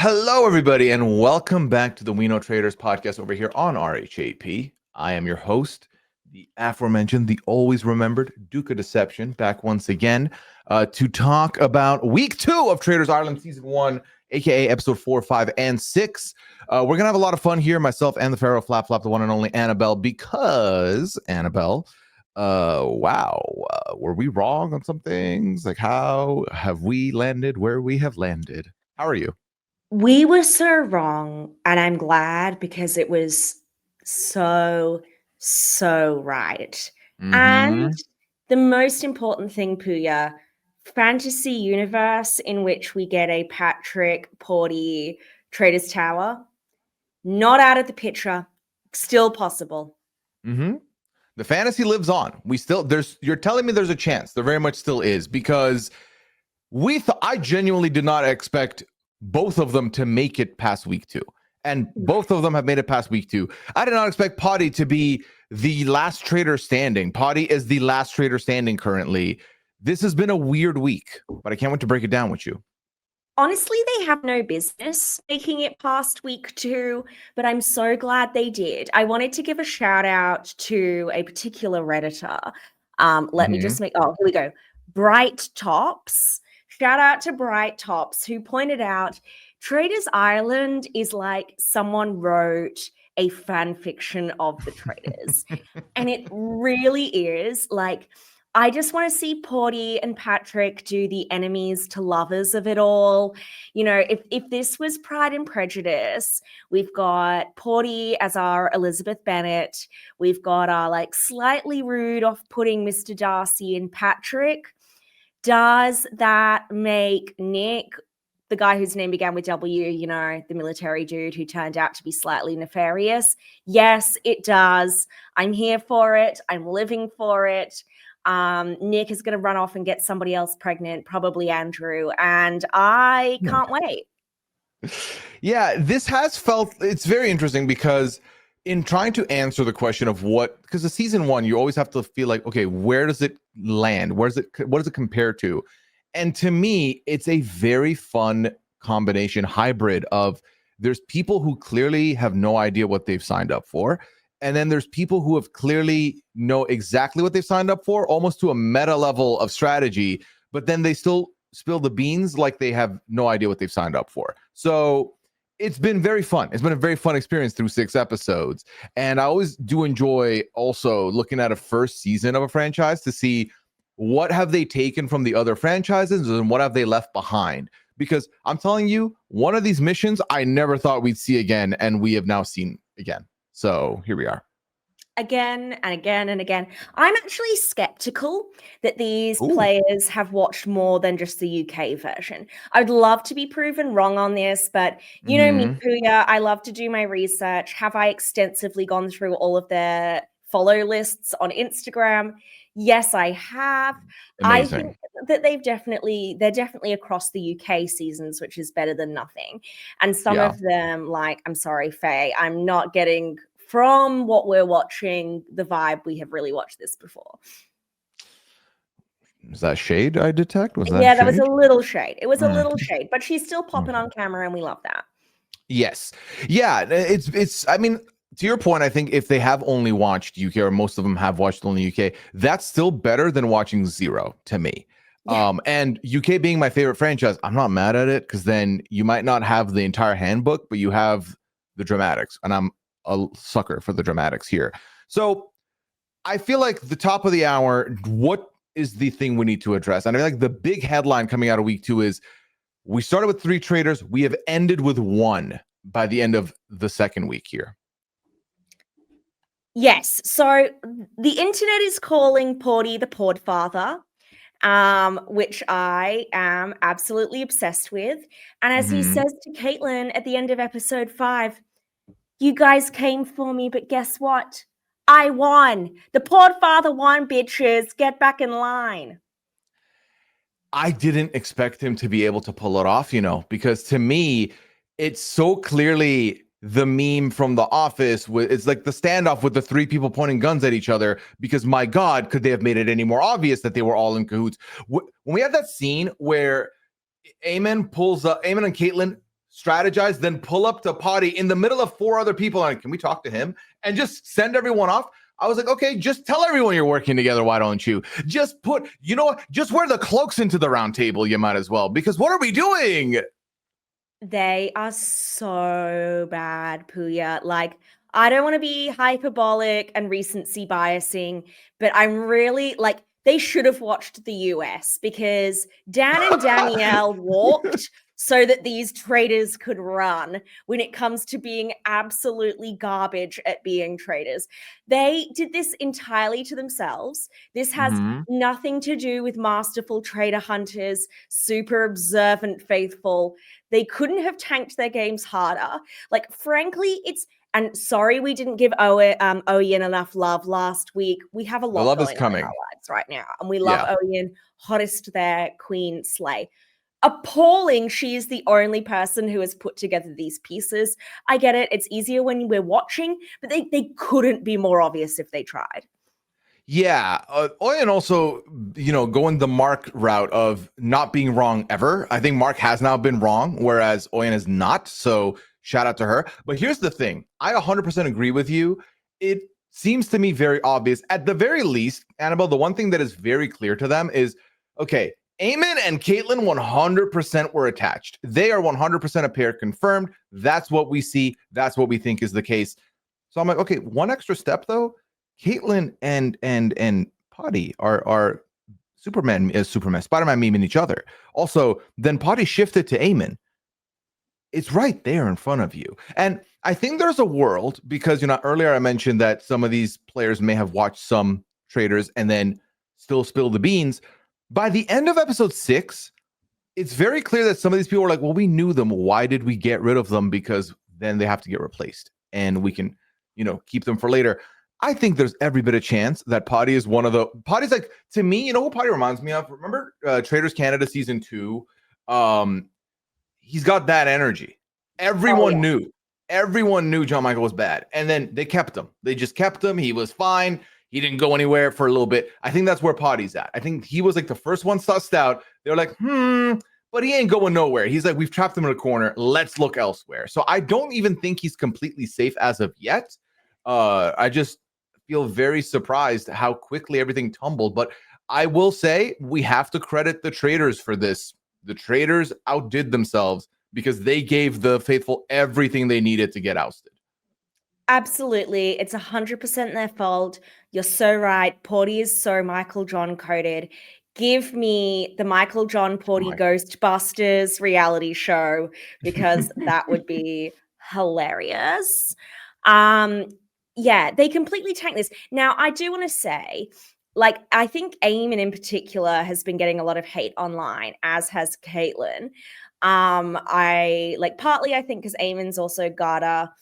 Hello, everybody, and welcome back to the We Know Traitors podcast over here on RHAP. I am your host, the aforementioned, the always remembered Duke of Deception, back once again to talk about week 2 of Traitors Ireland season 1, aka episode 4, 5, and 6. We're gonna have a lot of fun here, myself and the Pharaoh Flap, the one and only Annabelle, because Annabelle, were we wrong on some things? Like, how have we landed where we have landed? How are you? We were so wrong, and I'm glad because it was so right. And the most important thing, Pooya, fantasy universe in which we get a Patrick Porty Traitors Tower, not out of the picture, still possible. The fantasy lives on. You're telling me there's a chance. There very much still is, because I genuinely did not expect both of them to make it past week 2, and both of them have made it past week 2. I did not expect Potty to be the last traitor standing. Potty is the last traitor standing currently. This has been a weird week, but I can't wait to break it down with you. Honestly, they have no business making it past week 2, but I'm so glad they did. I wanted to give a shout out to a particular Redditor. Let me just here we go. Bright Tops. Shout out to Bright Tops, who pointed out Traitors Ireland is like someone wrote a fan fiction of the Traitors. And it really is. Like, I just want to see Porty and Patrick do the enemies to lovers of it all. You know, if this was Pride and Prejudice, we've got Porty as our Elizabeth Bennet. We've got our like slightly rude, off-putting Mr. Darcy and Patrick. Does that make Nick, the guy whose name began with W, you know, the military dude who turned out to be slightly nefarious? Yes, it does. I'm here for it. I'm living for it. Nick is going to run off and get somebody else pregnant, probably Andrew, and I can't wait. Yeah, it's very interesting, because in trying to answer the question of because the season 1, you always have to feel like, okay, where does it land? What does it compare to? And to me, it's a very fun combination hybrid of, there's people who clearly have no idea what they've signed up for, and then there's people who have clearly know exactly what they've signed up for, almost to a meta level of strategy, but then they still spill the beans like they have no idea what they've signed up for. So it's been very fun. It's been a very fun experience through 6 episodes. And I always do enjoy also looking at a first season of a franchise to see what have they taken from the other franchises and what have they left behind. Because I'm telling you, one of these missions I never thought we'd see again, and we have now seen again. So here we are. Again and again and again. I'm actually skeptical that these players have watched more than just the UK version. I'd love to be proven wrong on this, but you know me, Pooya, I love to do my research. Have I extensively gone through all of their follow lists on Instagram? Yes, I have. Amazing. I think that they're definitely across the UK seasons, which is better than nothing. And some of them, like, I'm sorry, Faye, I'm not getting from what we're watching the vibe we have really watched this before. Is that shade I detect? That was a little shade. It was a little shade, but she's still popping on camera, and we love that. Yes. Yeah, it's I mean, to your point, I think if they have only watched UK, or most of them have watched only UK, that's still better than watching zero to me. Yeah. And UK being my favorite franchise, I'm not mad at it, because then you might not have the entire handbook, but you have the dramatics, and I'm a sucker for the dramatics here. So I feel like the top of the hour, what is the thing we need to address? And I feel like the big headline coming out of week 2 is, we started with 3 traitors. We have ended with 1 by the end of the second week here. Yes. So the internet is calling Porty the Podfather, which I am absolutely obsessed with. And as he says to Caitlin at the end of episode 5, you guys came for me, but guess what? I won. The Podfather won, bitches. Get back in line. I didn't expect him to be able to pull it off, because to me, it's so clearly the meme from The Office. It's like the standoff with the 3 people pointing guns at each other, because my God, could they have made it any more obvious that they were all in cahoots? When we had that scene where Eamon and Caitlin strategize, then pull up to Potty in the middle of 4 other people. And can we talk to him? And just send everyone off. I was like, okay, just tell everyone you're working together. Why don't you? Just put, you know what? Just wear the cloaks into the round table. You might as well. Because what are we doing? They are so bad, Pooya. Like, I don't want to be hyperbolic and recency biasing, but I'm really like, they should have watched the US because Dan and Danielle walked so that these traitors could run when it comes to being absolutely garbage at being traitors. They did this entirely to themselves. This has nothing to do with masterful traitor hunters, super observant, faithful. They couldn't have tanked their games harder. Like, frankly, and sorry we didn't give Owen enough love last week. We have a lot love going is coming on in our lives right now. And we love Owen, hottest there, queen, slay. Appalling she is the only person who has put together these pieces. I get it. It's easier when we're watching, but they couldn't be more obvious if they tried. Yeah, Oyen also, going the Mark route of not being wrong ever. I think Mark has now been wrong, whereas Oyen is not. So shout out to her. But here's the thing. I 100% agree with you. It seems to me very obvious. At the very least, Annabelle, the one thing that is very clear to them is, okay, Eamon and Caitlin 100% were attached. They are 100% a pair confirmed. That's what we see. That's what we think is the case. So I'm like, okay, one extra step though. Caitlin and Potty are Spider-Man memeing each other. Also, then Potty shifted to Eamon. It's right there in front of you. And I think there's a world, because earlier I mentioned that some of these players may have watched some Traitors and then still spill the beans. By the end of episode 6, it's very clear that some of these people are like, well, we knew them. Why did we get rid of them? Because then they have to get replaced and we can, keep them for later. I think there's every bit of chance that Potty is one of the Potty's like, to me, who Potty reminds me of? Remember Traitors Canada season 2? He's got that energy. Everyone knew John Michael was bad. And then they kept him. They just kept him. He was fine. He didn't go anywhere for a little bit. I think that's where Potty's at. I think he was like the first one sussed out. They were like, but he ain't going nowhere. He's like, we've trapped him in a corner. Let's look elsewhere. So I don't even think he's completely safe as of yet. I just feel very surprised how quickly everything tumbled. But I will say we have to credit the Traitors for this. The Traitors outdid themselves because they gave the faithful everything they needed to get ousted. Absolutely. It's 100% their fault. You're so right. Porty is so Michael John coded. Give me the Michael John Porty Ghostbusters reality show because that would be hilarious. Yeah, they completely tanked this. Now, I do want to say, I think Eamon in particular has been getting a lot of hate online, as has Caitlin. Partly I think because Eamon's also Garda,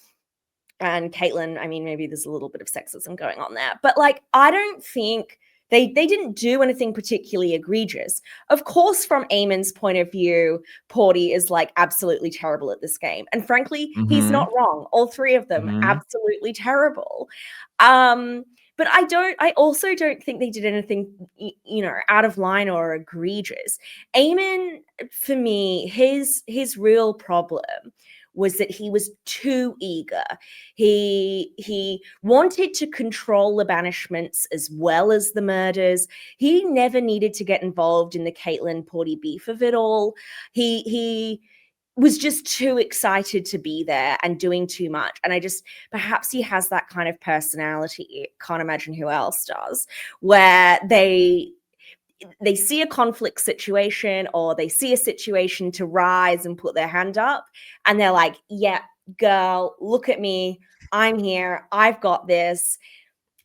and Caitlin, I mean, maybe there's a little bit of sexism going on there. But I don't think they didn't do anything particularly egregious. Of course, from Eamon's point of view, Porty is absolutely terrible at this game. And frankly, he's not wrong. All 3 of them, absolutely terrible. But I also don't think they did anything, out of line or egregious. Eamon, for me, his real problem was that he was too eager. He wanted to control the banishments as well as the murders. He never needed to get involved in the Caitlin Porty beef of it all. He was just too excited to be there and doing too much. And perhaps he has that kind of personality. Can't imagine who else does, where they see a conflict situation or they see a situation to rise and put their hand up and they're like, yeah, girl, look at me. I'm here. I've got this.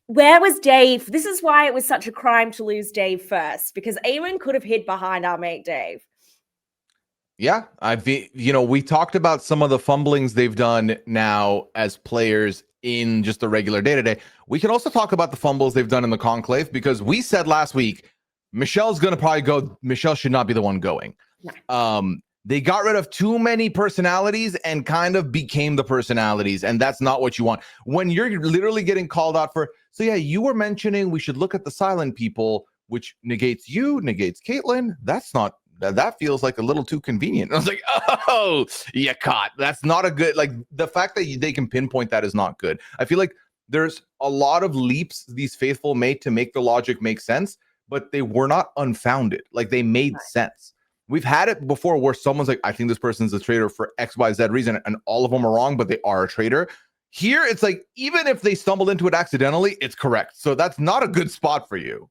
Where was Dave? This is why it was such a crime to lose Dave first, because Eamon could have hid behind our mate Dave. Yeah, we talked about some of the fumblings they've done now as players in just the regular day-to-day. We can also talk about the fumbles they've done in the conclave, because we said last week, Michelle's going to probably go. Michelle should not be the one going. No. They got rid of too many personalities and kind of became the personalities. And that's not what you want. When you're literally getting called out for, so yeah, you were mentioning we should look at the silent people, which negates you, negates Caitlin. That's not that feels like a little too convenient. I was like, oh, you caught. That's not a good, like the fact that they can pinpoint that is not good. I feel like there's a lot of leaps these faithful made to make the logic make sense, but they were not unfounded. Like they made sense. We've had it before where someone's like, I think this person's a traitor for XYZ reason, and all of them are wrong, but they are a traitor. Here, it's like, even if they stumbled into it accidentally, it's correct. So that's not a good spot for you.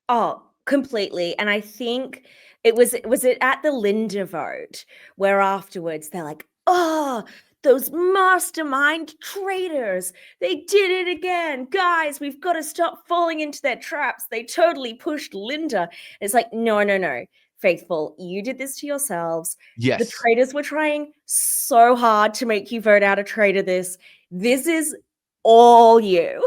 Oh, completely. And I think was it at the Linda vote where afterwards they're like, oh, those mastermind traitors, they did it again. Guys, we've got to stop falling into their traps. They totally pushed Linda. It's like, no. Faithful, you did this to yourselves. Yes. The traitors were trying so hard to make you vote out a traitor. This is all you.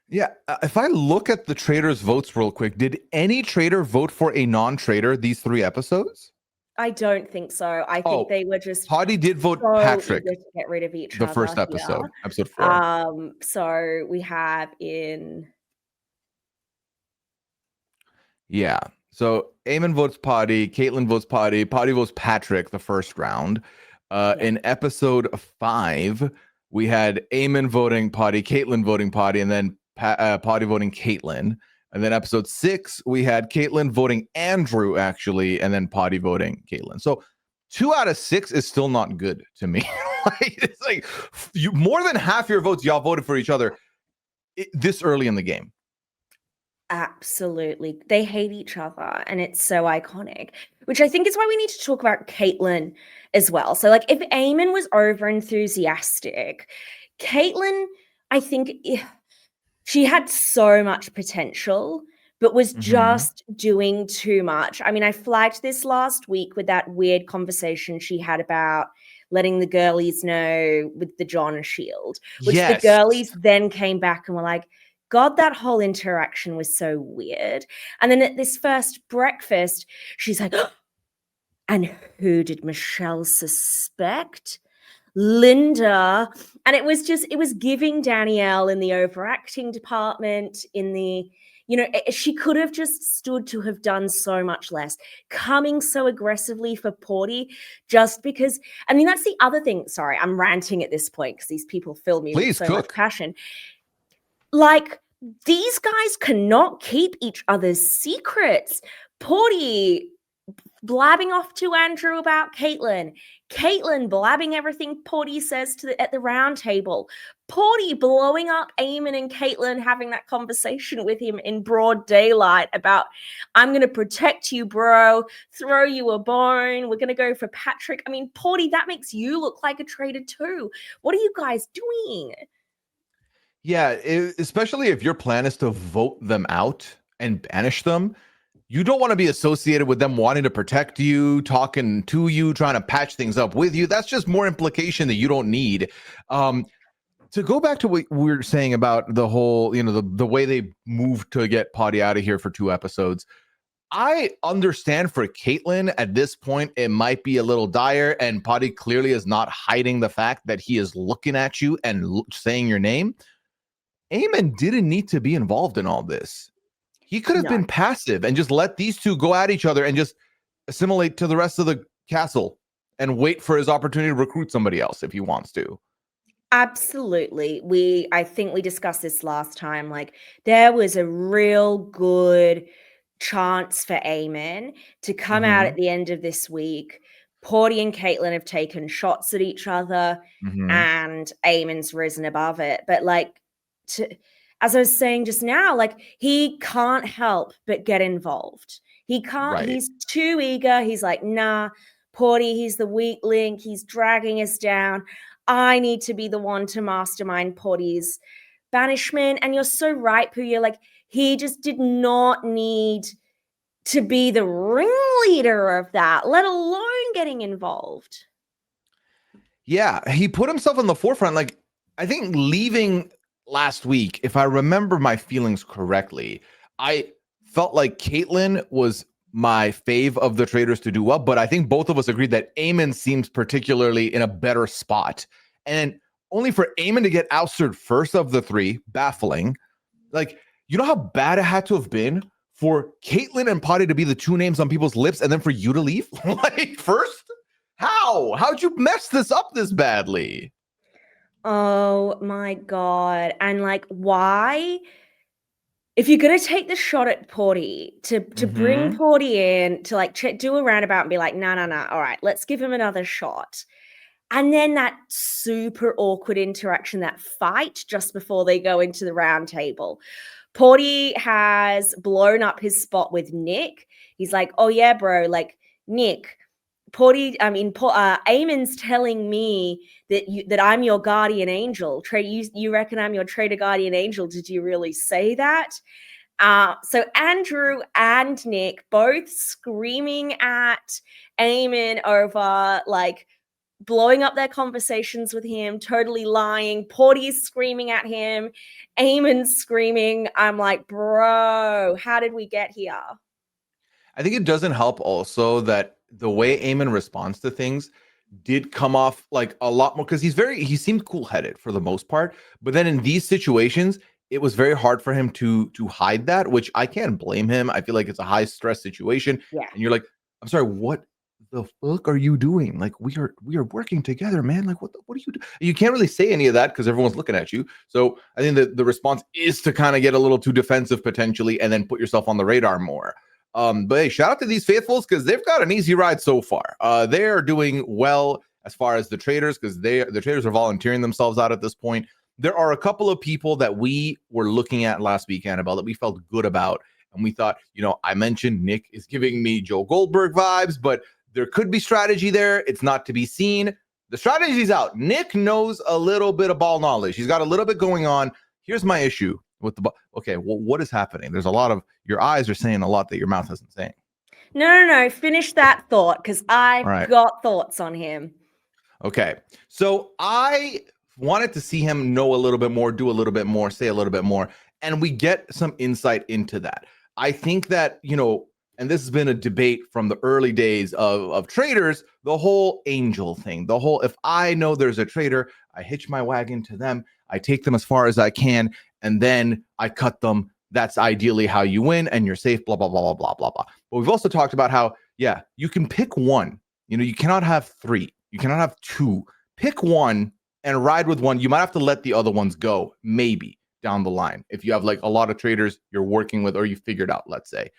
Yeah, if I look at the traitors' votes real quick, did any traitor vote for a non-traitor these 3 episodes? I don't think so. I think they were just Potty did vote so Patrick eager to get rid of each the other first episode, episode 4. So we have in So Eamon votes Potty, Caitlin votes Potty votes Patrick the first round. In episode 5, we had Eamon voting Potty, Caitlin voting Potty, and then Potty voting Caitlin. And then episode 6, we had Caitlin voting Andrew, actually, and then Potty voting Caitlin. So 2 out of 6 is still not good to me. It's like more than half your votes, y'all voted for each other this early in the game. Absolutely. They hate each other, and it's so iconic, which I think is why we need to talk about Caitlin as well. So, like, if Eamon was over enthusiastic, Caitlin, I think she had so much potential, but was just doing too much. I mean, I flagged this last week with that weird conversation she had about letting the girlies know with the John shield, which the girlies then came back and were like, God, that whole interaction was so weird. And then at this first breakfast, she's like, oh, and who did Michelle suspect? Linda. And it was giving Danielle in the overacting department, in the, she could have just stood to have done so much less, coming so aggressively for Porty just because, I mean, that's the other thing. Sorry, I'm ranting at this point because these people fill me with so much passion. Like, these guys cannot keep each other's secrets. Porty blabbing off to Andrew about Caitlin. Caitlin blabbing everything Porty says at the round table. Porty blowing up Eamon and Caitlin, having that conversation with him in broad daylight about, I'm going to protect you, bro, throw you a bone, we're going to go for Patrick. I mean, Porty, that makes you look like a traitor too. What are you guys doing? Yeah, especially if your plan is to vote them out and banish them, you don't want to be associated with them wanting to protect you, talking to you, trying to patch things up with you. That's just more implication that you don't need. To go back to what we were saying about the whole, the way they moved to get Potty out of here for 2 episodes, I understand for Caitlin at this point, it might be a little dire, and Potty clearly is not hiding the fact that he is looking at you and saying your name. Eamon didn't need to be involved in all this. He could have been passive and just let these two go at each other and just assimilate to the rest of the castle and wait for his opportunity to recruit somebody else if he wants to. Absolutely. I think we discussed this last time. Like, there was a real good chance for Eamon to come out at the end of this week. Porty and Caitlin have taken shots at each other, and Eamon's risen above it. But like, as I was saying just now, like, he can't help but get involved. He can't, he's too eager. He's like, nah, Porty, he's the weak link. He's dragging us down. I need to be the one to mastermind Porty's banishment. And you're so right, Pooya. Like, he just did not need to be the ringleader of that, let alone getting involved. Yeah, he put himself in the forefront. Like, I think leaving last week, if I remember my feelings correctly, I felt like Caitlin was my fave of the traitors to do well, but I think both of us agreed that Eamon seems particularly in a better spot. And only for Eamon to get ousted first of the 3, baffling. Like, you know how bad it had to have been for Caitlyn and Potty to be the two names on people's lips and then for you to leave? Like, first? How'd you mess this up this badly? Oh my God. And like, why? If you're going to take the shot at Porty to bring Porty in to like do a roundabout and be like, no. All right, let's give him another shot. And then that super awkward interaction, that fight just before they go into the round table. Porty has blown up his spot with Nick. He's like, oh yeah, bro, like Nick, Eamon's telling me that I'm your guardian angel. You reckon I'm your traitor guardian angel? Did you really say that? So Andrew and Nick both screaming at Eamon over like blowing up their conversations with him, totally lying. Porty's screaming at him. Eamon's screaming. I'm like, bro, how did we get here? I think it doesn't help also that the way Eamon responds to things did come off like a lot more, because he seemed cool-headed for the most part, but then in these situations it was very hard for him to hide that, which I can't blame him. I feel like it's a high stress situation. Yeah. And you're like, I'm sorry, what the fuck are you doing? Like, we are working together, man. Like, what are you doing? You can't really say any of that because everyone's looking at you. So I think that the response is to kind of get a little too defensive potentially and then put yourself on the radar more. But hey, shout out to these faithfuls because they've got an easy ride so far. They are doing well as far as the traitors, because the traitors are volunteering themselves out at this point. There are a couple of people that we were looking at last week, Annabelle, that we felt good about. And we thought, I mentioned Nick is giving me Joe Goldberg vibes, but there could be strategy there. It's not to be seen. The strategy's out. Nick knows a little bit of ball knowledge. He's got a little bit going on. Here's my issue with the ball. Okay, well, what is happening? There's a lot of, your eyes are saying a lot that your mouth isn't saying. No. Finish that thought because I've got thoughts on him. Okay, so I wanted to see him know a little bit more, do a little bit more, say a little bit more, and we get some insight into that. I think that, and this has been a debate from the early days of traitors, the whole angel thing, the whole, if I know there's a traitor, I hitch my wagon to them, I take them as far as I can, and then I cut them. That's ideally how you win and you're safe, blah, blah, blah, blah, blah, blah, blah. But we've also talked about how, yeah, you can pick one. You cannot have three. You cannot have two. Pick one and ride with one. You might have to let the other ones go, maybe down the line. If you have like a lot of traitors you're working with or you figured out, let's say.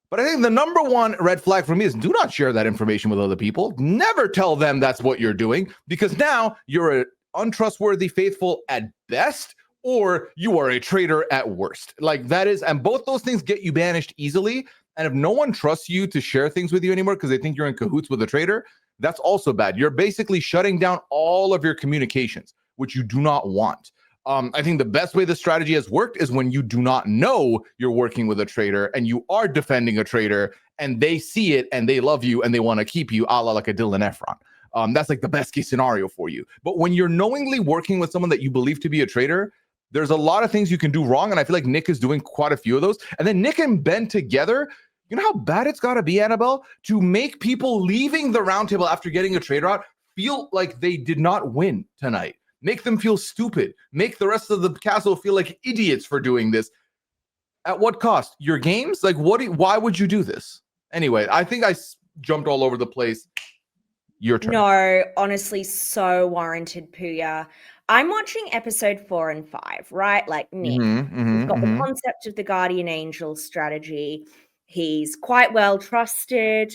But I think the number one red flag for me is do not share that information with other people. Never tell them that's what you're doing, because now you're an untrustworthy faithful at best, or you are a traitor at worst. Like that is, and both those things get you banished easily. And if no one trusts you to share things with you anymore because they think you're in cahoots with a traitor, that's also bad. You're basically shutting down all of your communications, which you do not want. I think the best way the strategy has worked is when you do not know you're working with a traitor and you are defending a traitor and they see it and they love you and they want to keep you, a la like a Dylan Efron. That's like the best case scenario for you. But when you're knowingly working with someone that you believe to be a traitor, there's a lot of things you can do wrong. And I feel like Nick is doing quite a few of those. And then Nick and Ben together, you know how bad it's got to be, Annabelle, to make people leaving the roundtable after getting a traitor out feel like they did not win tonight. Make them feel stupid. Make the rest of the castle feel like idiots for doing this. At what cost? Your games? Like, why would you do this? Anyway, I think I jumped all over the place. Your turn. No, honestly, so warranted, Pooya. I'm watching episode 4 and 5, right? Like Nick. We've got the concept of the guardian angel strategy. He's quite well trusted.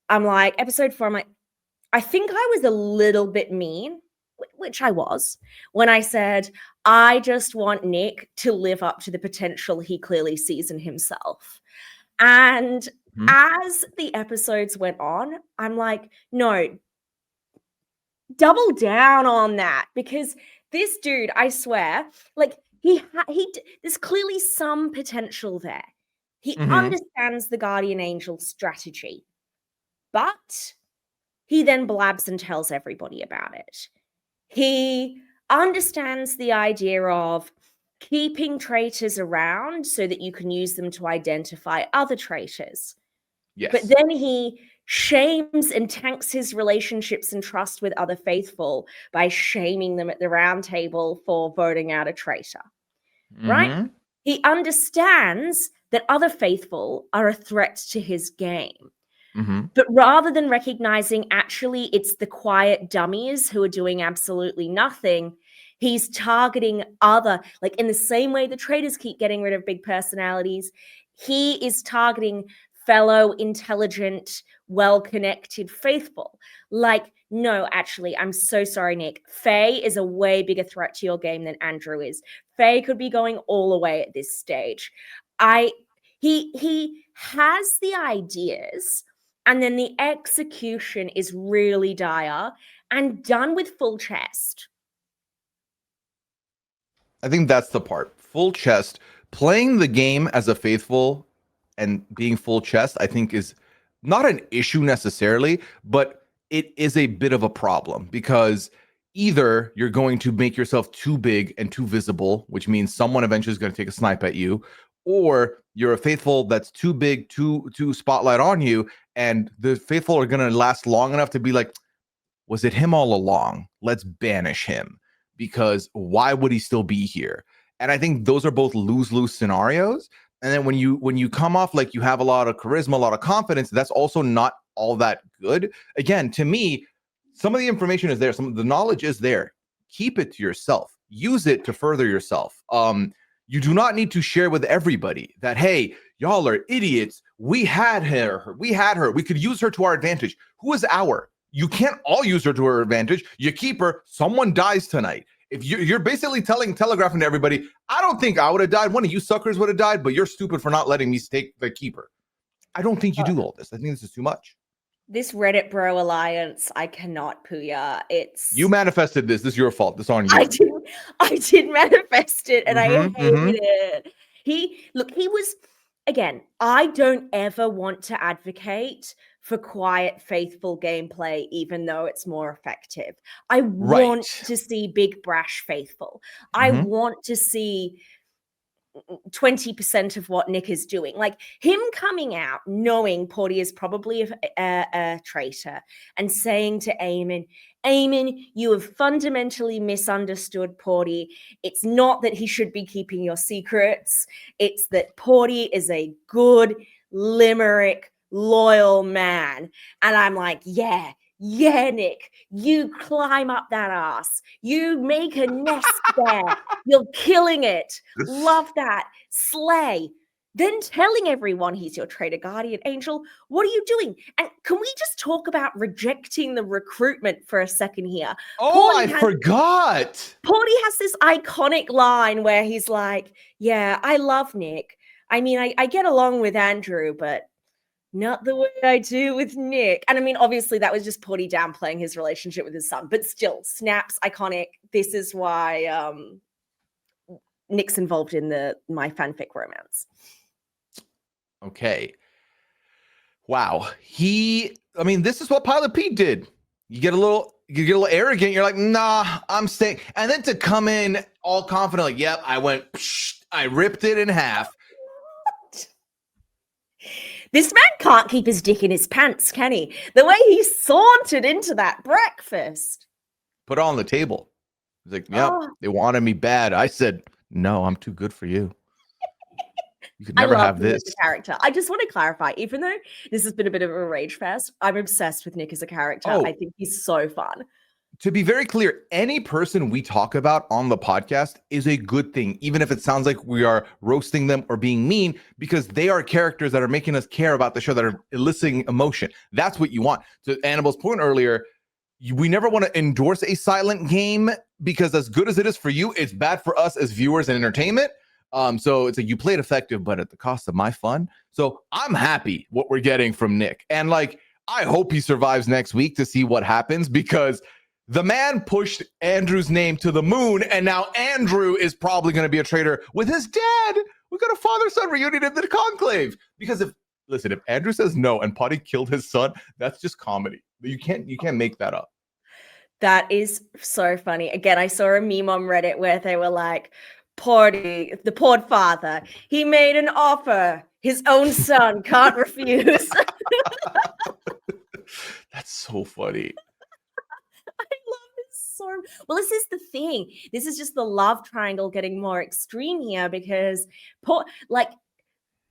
I'm like, episode 4, I'm like, I think I was a little bit mean, which I was, when I said, I just want Nick to live up to the potential he clearly sees in himself. And as the episodes went on, I'm like, no, double down on that, because this dude, I swear, like there's clearly some potential there. He understands the guardian angel strategy, but he then blabs and tells everybody about it. He understands the idea of keeping traitors around so that you can use them to identify other traitors. Yes. But then he shames and tanks his relationships and trust with other faithful by shaming them at the round table for voting out a traitor. Right? He understands that other faithful are a threat to his game. Mm-hmm. But rather than recognizing actually it's the quiet dummies who are doing absolutely nothing, he's targeting like in the same way the traitors keep getting rid of big personalities, he is targeting fellow intelligent, well-connected faithful. Like, no, actually, I'm so sorry, Nick. Faye is a way bigger threat to your game than Andrew is. Faye could be going all away at this stage. He has the ideas, and then the execution is really dire and done with full chest. I think that's the part. Full chest. Playing the game as a faithful and being full chest, I think, is not an issue necessarily, but it is a bit of a problem because either you're going to make yourself too big and too visible, which means someone eventually is going to take a snipe at you, or you're a faithful that's too big, too spotlight on you, and the faithful are going to last long enough to be like, was it him all along? Let's banish him, because why would he still be here? And I think those are both lose-lose scenarios. And then when you come off like you have a lot of charisma, a lot of confidence, that's also not all that good. Again, to me, some of the information is there, some of the knowledge is there. Keep it to yourself. Use it to further yourself. You do not need to share with everybody that, hey, y'all are idiots. We had her. We could use her to our advantage. Who is our? You can't all use her to her advantage. You keep her, someone dies tonight. If you're basically telegraphing to everybody, I don't think I would have died. One of you suckers would have died, but you're stupid for not letting me stake the keeper. I don't think you do all this. I think this is too much. This Reddit bro alliance, I cannot, Pooya. You manifested this. This is your fault. This is on you. I did manifest it, and I hated it. He was, again, I don't ever want to advocate for quiet, faithful gameplay, even though it's more effective. I want to see big, brash faithful. I want to see 20% of what Nick is doing. Like him coming out knowing Porty is probably a traitor and saying to Eamon, you have fundamentally misunderstood Porty. It's not that he should be keeping your secrets. It's that Porty is a good, limerick, loyal man. And I'm like, yeah, Nick, you climb up that ass. You make a nest there. You're killing it. Love that. Slay. Then telling everyone he's your traitor guardian angel. What are you doing? And can we just talk about rejecting the recruitment for a second here? Oh, I forgot. Porty has this iconic line where he's like, yeah, I love Nick. I mean, I get along with Andrew, but not the way I do with Nick. And I mean, obviously that was just Porty downplaying his relationship with his son, but still, snaps, iconic. This is why Nick's involved in my fanfic romance. Okay. Wow. This is what Pilot Pete did. You get a little arrogant. You're like, nah, I'm staying. And then to come in all confident, like, yep, I ripped it in half. This man can't keep his dick in his pants, can he? The way he sauntered into that breakfast. Put it on the table. He's like, yep, They wanted me bad. I said, no, I'm too good for you. You could never have this. Nick as a character. I just want to clarify, even though this has been a bit of a rage fest, I'm obsessed with Nick as a character. I think he's so fun. To be very clear, any person we talk about on the podcast is a good thing, even if it sounds like we are roasting them or being mean, because they are characters that are making us care about the show, that are eliciting emotion. That's what you want. To Annabel's point earlier, we never want to endorse a silent game, because as good as it is for you, it's bad for us as viewers and entertainment. So it's like, you played effective, but at the cost of my fun. So I'm happy what we're getting from Nick. And like, I hope he survives next week to see what happens, because the man pushed Andrew's name to the moon, and now Andrew is probably going to be a traitor with his dad. We got a father-son reunion in the conclave. Because if Andrew says no and Potty killed his son, that's just comedy. You can't make that up. That is so funny. Again, I saw a meme on Reddit where they were like, Porty, the poor father, he made an offer his own son can't refuse. That's so funny. I love this so. Well, this is the thing. This is just the love triangle getting more extreme here, because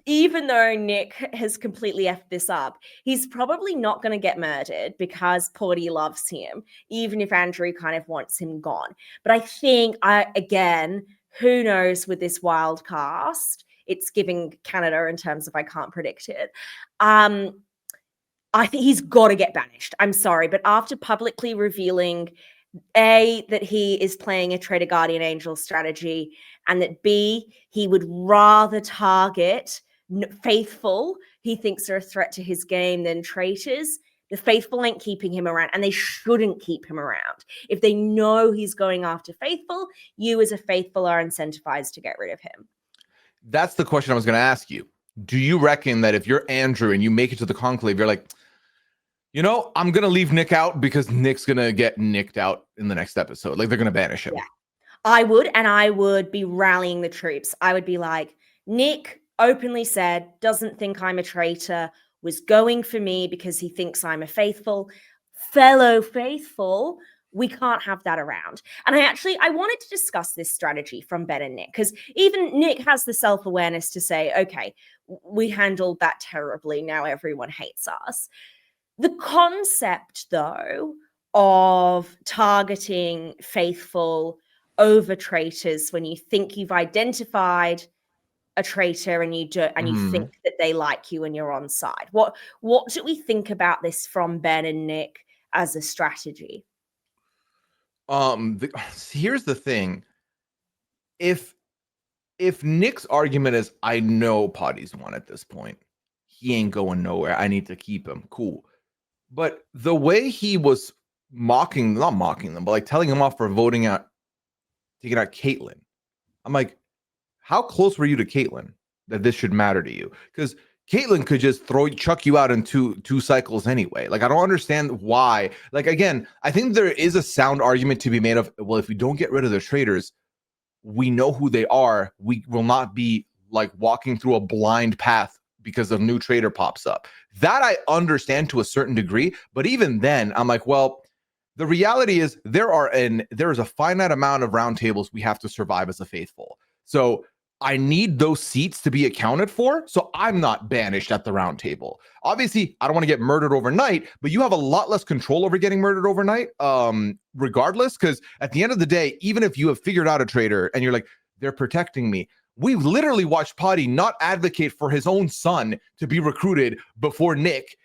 even though Nick has completely effed this up, he's probably not going to get murdered because Porty loves him, even if Andrew kind of wants him gone. But I think, again, who knows with this wild cast? It's giving Canada in terms of I can't predict it. I think he's got to get banished. I'm sorry, but after publicly revealing that he is playing a Traitor Guardian Angel strategy, and that B, he would rather target faithful he thinks are a threat to his game than traitors. The faithful ain't keeping him around, and they shouldn't keep him around. If they know he's going after faithful, you as a faithful are incentivized to get rid of him. That's the question I was going to ask you. Do you reckon that if you're Andrew and you make it to the conclave, you're like, you know, I'm going to leave Nick out because Nick's going to get nicked out in the next episode. Like, they're going to banish him. Yeah, I would. And I would be rallying the troops. I would be like, Nick openly said, doesn't think I'm a traitor, was going for me because he thinks I'm a faithful. Fellow faithful, we can't have that around. And I wanted to discuss this strategy from Ben and Nick, because even Nick has the self-awareness to say, okay, we handled that terribly. Now everyone hates us. The concept, though, of targeting faithful over traitors when you think you've identified a traitor and you think that they like you and you're on side. What do we think about this from Ben and Nick as a strategy? Here's the thing. If Nick's argument is, I know Potty's won at this point, he ain't going nowhere, I need to keep him, cool. But the way he was not mocking them, but like telling him off for taking out Caitlyn, I'm like, how close were you to Caitlyn that this should matter to you? Because Caitlyn could just chuck you out in two cycles anyway. Like, I don't understand why. Like, again, I think there is a sound argument to be made of, well, if we don't get rid of the traitors, we know who they are. We will not be like walking through a blind path because a new traitor pops up. That I understand to a certain degree, but even then, I'm like, well, the reality is there is a finite amount of roundtables we have to survive as a faithful. So I need those seats to be accounted for, so I'm not banished at the round table. Obviously, I don't want to get murdered overnight, but you have a lot less control over getting murdered overnight, regardless, because at the end of the day, even if you have figured out a traitor and you're like, they're protecting me, we've literally watched Potty not advocate for his own son to be recruited before Nick.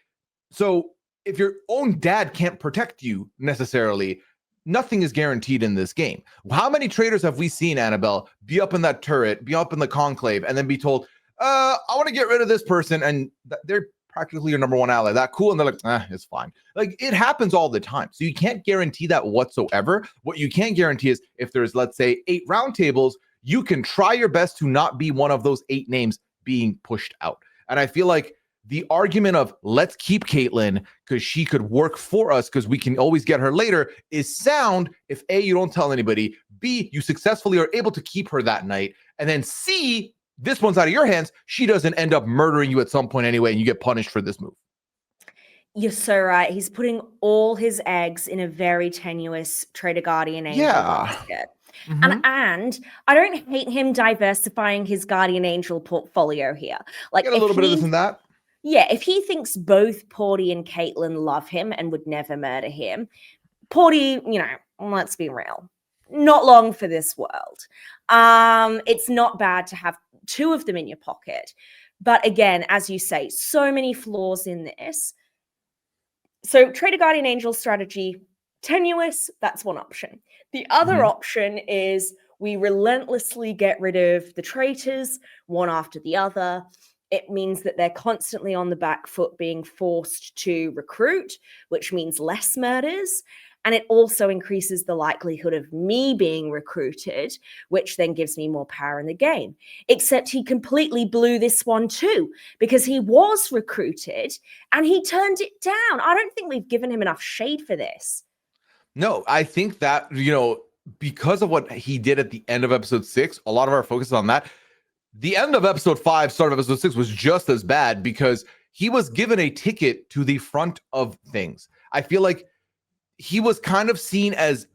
So if your own dad can't protect you necessarily, nothing is guaranteed in this game. How many traitors have we seen, Annabelle, be up in that turret, be up in the conclave, and then be told, I want to get rid of this person, and they're practically your number one ally. That cool? And they're like, it's fine. Like, it happens all the time. So you can't guarantee that whatsoever. What you can guarantee is if there's, let's say, 8 roundtables, you can try your best to not be one of those 8 names being pushed out. And I feel like the argument of let's keep Caitlyn because she could work for us because we can always get her later is sound if A, you don't tell anybody, B, you successfully are able to keep her that night, and then C, this one's out of your hands, she doesn't end up murdering you at some point anyway and you get punished for this move. You're so right. He's putting all his eggs in a very tenuous Traitor Guardian Angel basket. Mm-hmm. And I don't hate him diversifying his Guardian Angel portfolio here. Like, get a little bit of this and that. Yeah, if he thinks both Porty and Caitlyn love him and would never murder him, Porty, let's be real, not long for this world. It's not bad to have 2 of them in your pocket. But again, as you say, so many flaws in this. So Traitor Guardian Angel strategy, tenuous, that's one option. The other option is we relentlessly get rid of the traitors, one after the other. It means that they're constantly on the back foot being forced to recruit, which means less murders. And it also increases the likelihood of me being recruited, which then gives me more power in the game. Except he completely blew this one too, because he was recruited and he turned it down. I don't think we've given him enough shade for this. No, I think that, because of what he did at the end of episode 6, a lot of our focus is on that. The end of episode 5, start of episode 6 was just as bad because he was given a ticket to the front of things. I feel like he was kind of seen as,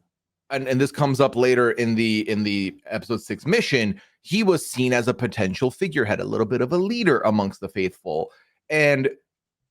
and this comes up later in the episode 6 mission, he was seen as a potential figurehead, a little bit of a leader amongst the faithful. And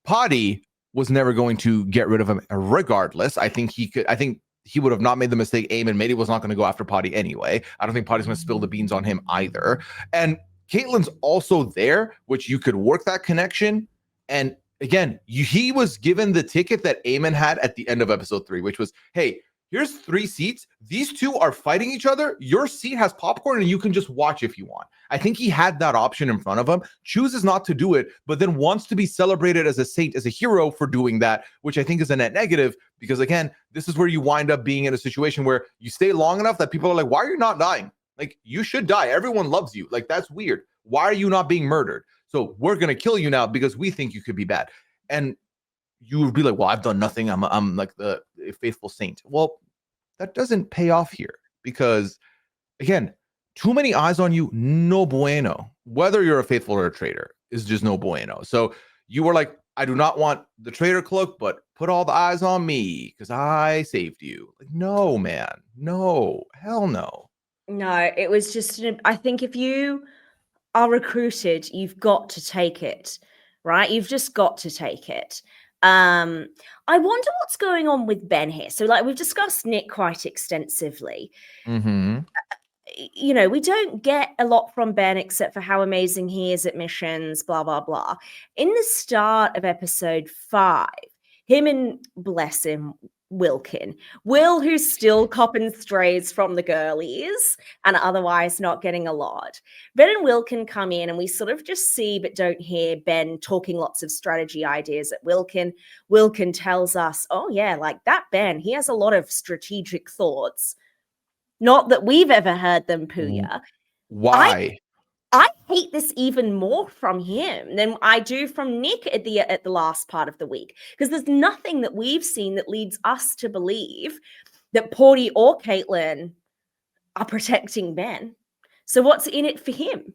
Potty was never going to get rid of him regardless. I think he would have not made the mistake Eamon made. He was not going to go after Potty anyway. I don't think Potty's going to spill the beans on him either. And Caitlyn's also there, which you could work that connection. And again, he was given the ticket that Eamon had at the end of episode 3, which was, hey, here's 3 seats. These 2 are fighting each other. Your seat has popcorn and you can just watch if you want. I think he had that option in front of him, chooses not to do it, but then wants to be celebrated as a saint, as a hero for doing that, which I think is a net negative because, again, this is where you wind up being in a situation where you stay long enough that people are like, why are you not dying? Like, you should die. Everyone loves you. Like, that's weird. Why are you not being murdered? So we're going to kill you now because we think you could be bad. And you would be like, well, I've done nothing. I'm like the faithful saint. Well, that doesn't pay off here because, again, too many eyes on you, no bueno. Whether you're a faithful or a traitor is just no bueno. So you were like, I do not want the traitor cloak, but put all the eyes on me because I saved you. Like, no, man. No. Hell no. No, it was just, I think if you are recruited, you've got to take it, right? You've just got to take it. I wonder what's going on with Ben here. So, like, we've discussed Nick quite extensively. You know, we don't get a lot from Ben except for how amazing he is at missions, blah, blah, blah. In the start of episode 5, him and, bless him, Will, who's still copping strays from the girlies and otherwise not getting a lot. Ben and Wilkin come in and we sort of just see but don't hear Ben talking lots of strategy ideas at Wilkin. Wilkin tells us, oh yeah, like that Ben, he has a lot of strategic thoughts. Not that we've ever heard them, Pooya. Why? I hate this even more from him than I do from Nick at the last part of the week, because there's nothing that we've seen that leads us to believe that Porty or Caitlyn are protecting Ben. So what's in it for him?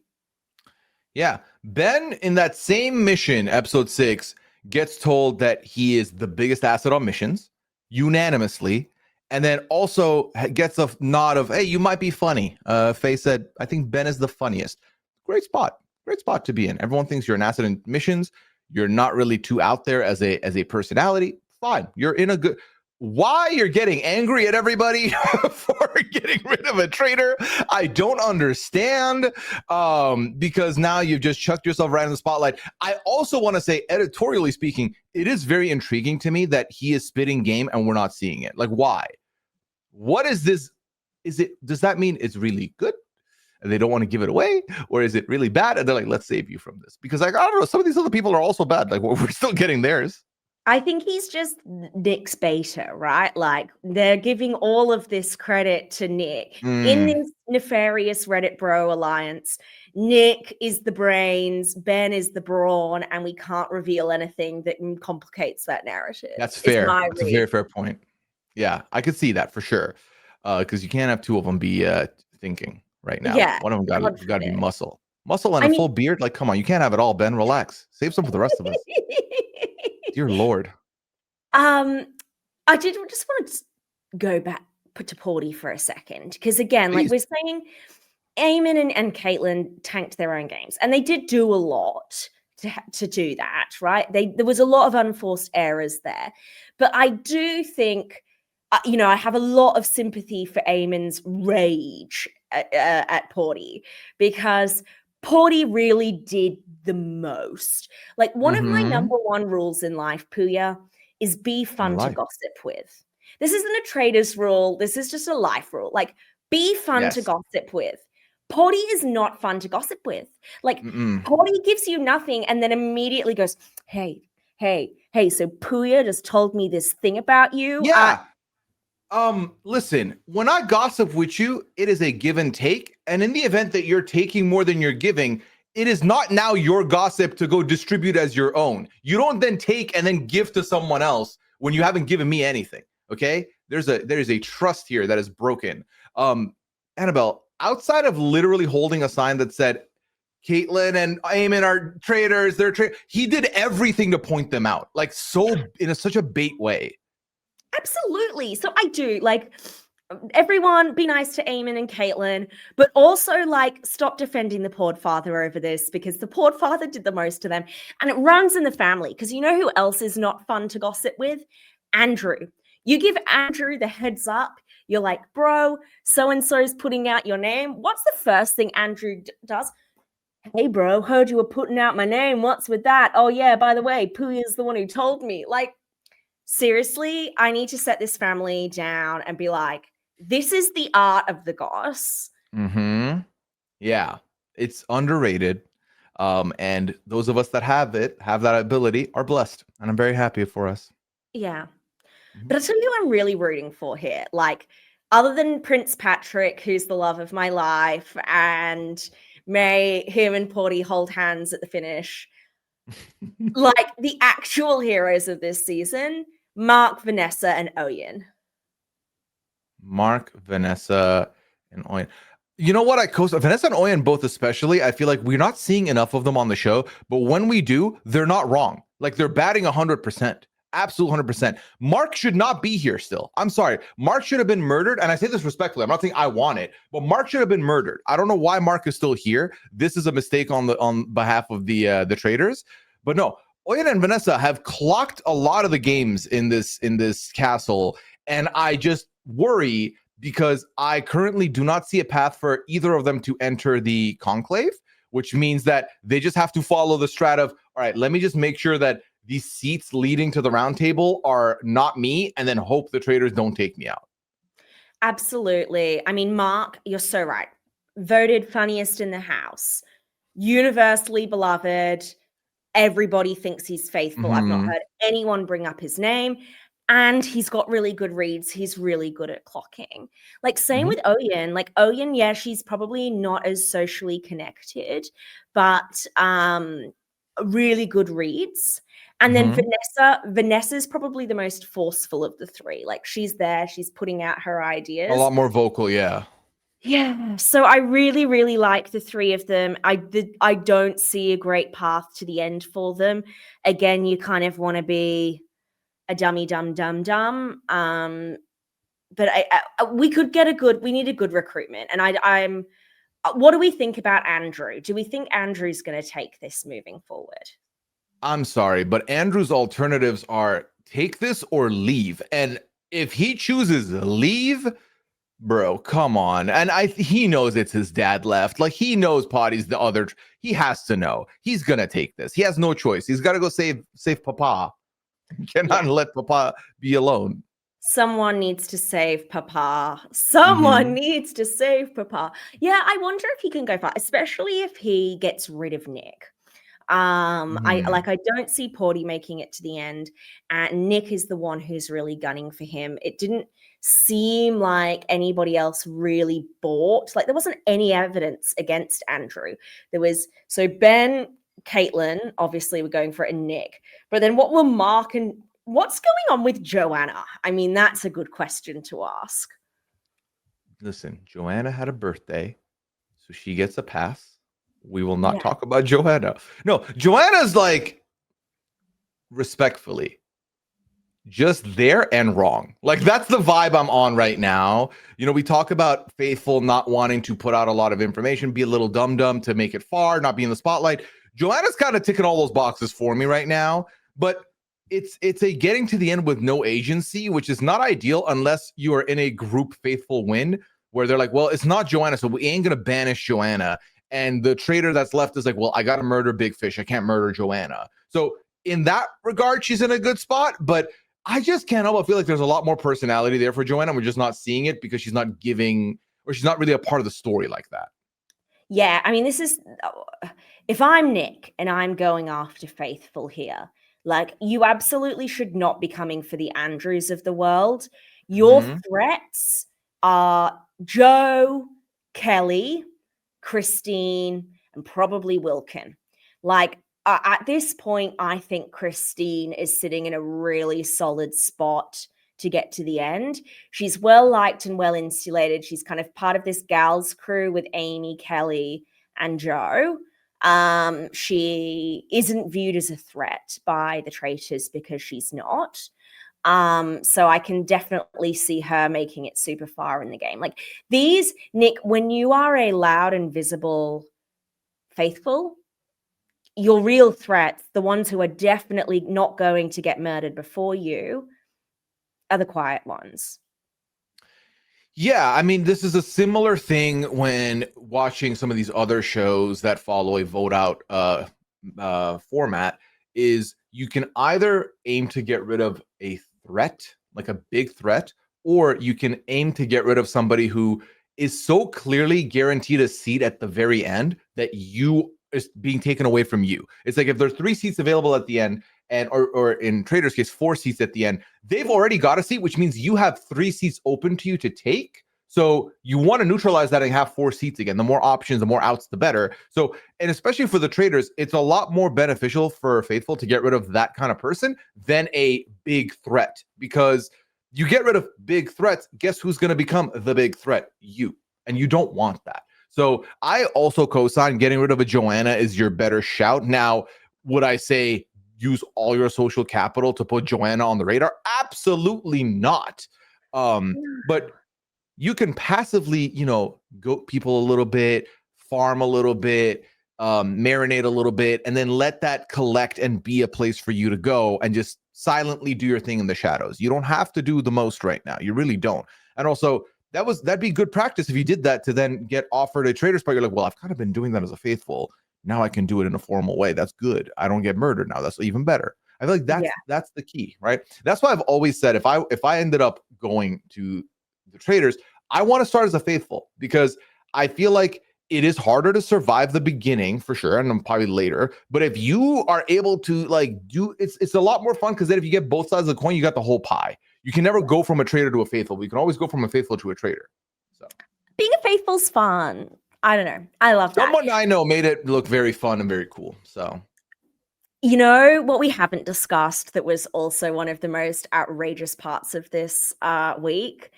Yeah. Ben, in that same mission, episode 6, gets told that he is the biggest asset on missions, unanimously, and then also gets a nod of, hey, you might be funny. Faye said, I think Ben is the funniest. Great spot to be in. Everyone thinks you're an asset in missions. You're not really too out there as a personality. Fine. You're in a good... Why you're getting angry at everybody for getting rid of a traitor, I don't understand, because now you've just chucked yourself right in the spotlight. I also want to say, editorially speaking, it is very intriguing to me that he is spitting game and we're not seeing it. Like, why? What is this? Does that mean it's really good and they don't want to give it away? Or is it really bad and they're like, let's save you from this? Because, like, I don't know, some of these other people are also bad. Like, we're still getting theirs. I think he's just Nick's beta, right? Like, they're giving all of this credit to Nick. In this nefarious Reddit bro alliance, Nick is the brains, Ben is the brawn, and we can't reveal anything that complicates that narrative. That's fair. That's a very fair point. Yeah, I could see that for sure. Because you can't have two of them be thinking right now. Yeah, one of them got to be muscle and a full beard. Like, come on, you can't have it all, Ben. Relax. Save some for the rest of us. Dear Lord. I did just want to go back to Porty for a second, because again, like we're saying, Eamon and Caitlyn tanked their own games, and they did do a lot to do that, right? There was a lot of unforced errors there, but I do think, I have a lot of sympathy for Eamon's rage at Porty, because Porty really did the most. Like, one of my number one rules in life, Pooya, is be fun to gossip with. This isn't a Traitors rule. This is just a life rule. Like, be fun to gossip with. Porty is not fun to gossip with. Like, Porty gives you nothing and then immediately goes, hey, so Pooya just told me this thing about you. Yeah. Listen, when I gossip with you, it is a give and take. And in the event that you're taking more than you're giving, it is not now your gossip to go distribute as your own. You don't then take and then give to someone else when you haven't given me anything. Okay? There's a trust here that is broken. Annabel, outside of literally holding a sign that said Caitlyn and Eamon are traitors, he did everything to point them out, like, so in such a bait way. Absolutely. So I do, like, everyone be nice to Eamon and Caitlin, but also like stop defending the Pord father over this, because the Pord father did the most to them, and it runs in the family. Because you know who else is not fun to gossip with? Andrew. You give Andrew the heads up. You're like, bro, so and so's putting out your name. What's the first thing Andrew does? Hey, bro, heard you were putting out my name. What's with that? Oh yeah, by the way, Pooya's the one who told me. Like, seriously, I need to set this family down and be like, this is the art of the goss. Mm-hmm. Yeah, it's underrated. And those of us that have that ability, are blessed. And I'm very happy for us. Yeah. Mhm. But I'll tell you who I'm really rooting for here. Like, other than Prince Patrick, who's the love of my life, and may him and Porty hold hands at the finish, like the actual heroes of this season, Mark, Vanessa, and Oyen. Mark, Vanessa, and Oyen. You know what? Vanessa and Oyen both, especially, I feel like we're not seeing enough of them on the show. But when we do, they're not wrong. Like, they're batting 100%. Absolute 100%. Mark should not be here still. I'm sorry. Mark should have been murdered. And I say this respectfully. I'm not saying I want it, but Mark should have been murdered. I don't know why Mark is still here. This is a mistake on behalf of the traitors. But no, Oyen and Vanessa have clocked a lot of the games in this castle. And I just worry because I currently do not see a path for either of them to enter the conclave, which means that they just have to follow the strat of, all right, let me just make sure that these seats leading to the round table are not me, and then hope the traitors don't take me out. Absolutely. I mean, Mark, you're so right. Voted funniest in the house, universally beloved. Everybody thinks he's faithful. I've not heard anyone bring up his name. And he's got really good reads. He's really good at clocking. Like, same with Oyen. Like, Oyen, yeah, she's probably not as socially connected, but really good reads. And then Vanessa's probably the most forceful of the three. Like, she's there, she's putting out her ideas. A lot more vocal, yeah. Yeah. So I really, really like the three of them. I don't see a great path to the end for them. Again, you kind of want to be a dummy, dumb. But we could get we need a good recruitment. And I'm what do we think about Andrew? Do we think Andrew's going to take this moving forward? I'm sorry, but Andrew's alternatives are take this or leave. And if he chooses leave, bro, come on. And he knows it's his dad left. Like, he knows Potty's the other. He has to know. He's gonna take this. He has no choice. He's got to go save Papa. He cannot let Papa be alone. Someone needs to save Papa. Someone needs to save Papa. Yeah, I wonder if he can go far, especially if he gets rid of Nick. I don't see Porty making it to the end. And Nick is the one who's really gunning for him. It didn't seem like anybody else really bought. Like, there wasn't any evidence against Andrew. There was, so Ben, Caitlin, obviously we're going for it, and Nick. But then what were Mark and what's going on with Joanna? I mean, that's a good question to ask. Listen, Joanna had a birthday, so she gets a pass. We will not talk about Joanna. No, Joanna's like, respectfully, just there and wrong. Like, that's the vibe I'm on right now. You know, we talk about Faithful not wanting to put out a lot of information, be a little dumb to make it far, not be in the spotlight. Joanna's kind of ticking all those boxes for me right now, but it's a getting to the end with no agency, which is not ideal unless you are in a group Faithful win where they're like, well, it's not Joanna, so we ain't gonna banish Joanna. And the traitor that's left is like, well, I gotta murder Big Fish. I can't murder Joanna. So in that regard, she's in a good spot, but I just can't help but feel like there's a lot more personality there for Joanna. We're just not seeing it because she's not giving, or she's not really a part of the story like that. Yeah, I mean, this is, if I'm Nick and I'm going after Faithful here, like, you absolutely should not be coming for the Andrews of the world. Your threats are Joe, Kelly, Christine, and probably Wilkin. Like, at this point, I think Christine is sitting in a really solid spot to get to the end. She's well liked and well insulated. She's kind of part of this gals crew with Amy, Kelly, and Joe. She isn't viewed as a threat by the traitors because she's not. So I can definitely see her making it super far in the game. Like these, Nick, when you are a loud and visible faithful, your real threats, the ones who are definitely not going to get murdered before you, are the quiet ones. Yeah, I mean, this is a similar thing when watching some of these other shows that follow a vote out format. Is you can either aim to get rid of a threat, like a big threat, or you can aim to get rid of somebody who is so clearly guaranteed a seat at the very end that you is being taken away from you. It's like if there's 3 seats available at the end, and or in Traitors' case, 4 seats at the end, they've already got a seat, which means you have 3 seats open to you to take. So you want to neutralize that and have 4 seats again. The more options, the more outs, the better. So, and especially for the Traitors, it's a lot more beneficial for Faithful to get rid of that kind of person than a big threat, because you get rid of big threats, guess who's going to become the big threat? You. And you don't want that. So I also co-sign getting rid of a Joanna is your better shout. Now, would I say use all your social capital to put Joanna on the radar? Absolutely not. But you can passively, goat people a little bit, farm a little bit, marinate a little bit, and then let that collect and be a place for you to go and just silently do your thing in the shadows. You don't have to do the most right now. You really don't. And also, that'd be good practice if you did that to then get offered a Traitors part. You're like, well, I've kind of been doing that as a faithful. Now I can do it in a formal way. That's good. I don't get murdered now. That's even better. I feel like that's the key, right? That's why I've always said if I ended up going to the Traitors, I want to start as a faithful, because I feel like it is harder to survive the beginning for sure, and probably later. But if you are able to it's a lot more fun, because then if you get both sides of the coin, you got the whole pie. You can never go from a traitor to a faithful, but you can always go from a faithful to a traitor. So being a faithful's fun. I don't know. I love that. Someone I know made it look very fun and very cool. So you know what we haven't discussed that was also one of the most outrageous parts of this week?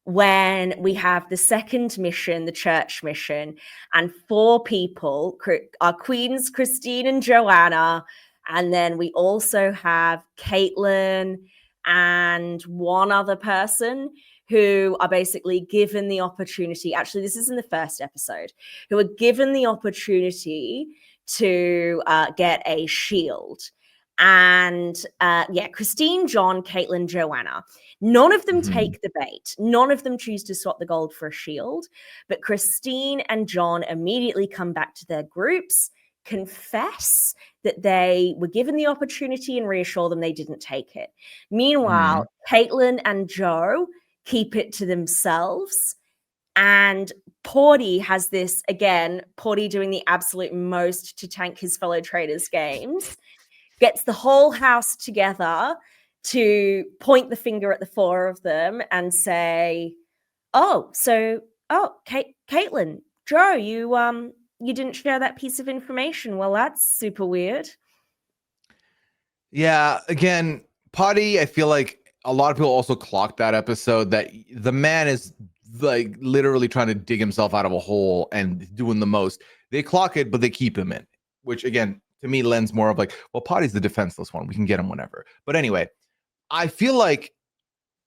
When we have the second mission, the church mission, and 4 people, our queens, Christine and Joanna, and then we also have Caitlin and one other person who are basically given the opportunity. Actually, this is in the first episode, who are given the opportunity to get a shield. And Christine, John, Caitlin, Joanna. None of them take the bait. None of them choose to swap the gold for a shield. But Christine and John immediately come back to their groups, confess that they were given the opportunity, and reassure them they didn't take it. Meanwhile, Caitlin and Joe keep it to themselves. And Porty has this, again, Porty doing the absolute most to tank his fellow Traitors games, gets the whole house together to point the finger at the 4 of them and say, Caitlin, Joe, you didn't share that piece of information. Well, that's super weird. Yeah, again, Potty, I feel like a lot of people also clocked that episode that the man is like literally trying to dig himself out of a hole and doing the most. They clock it, but they keep him in, which again, to me lends more of like, well, Potty's the defenseless one. We can get him whenever. But anyway, I feel like,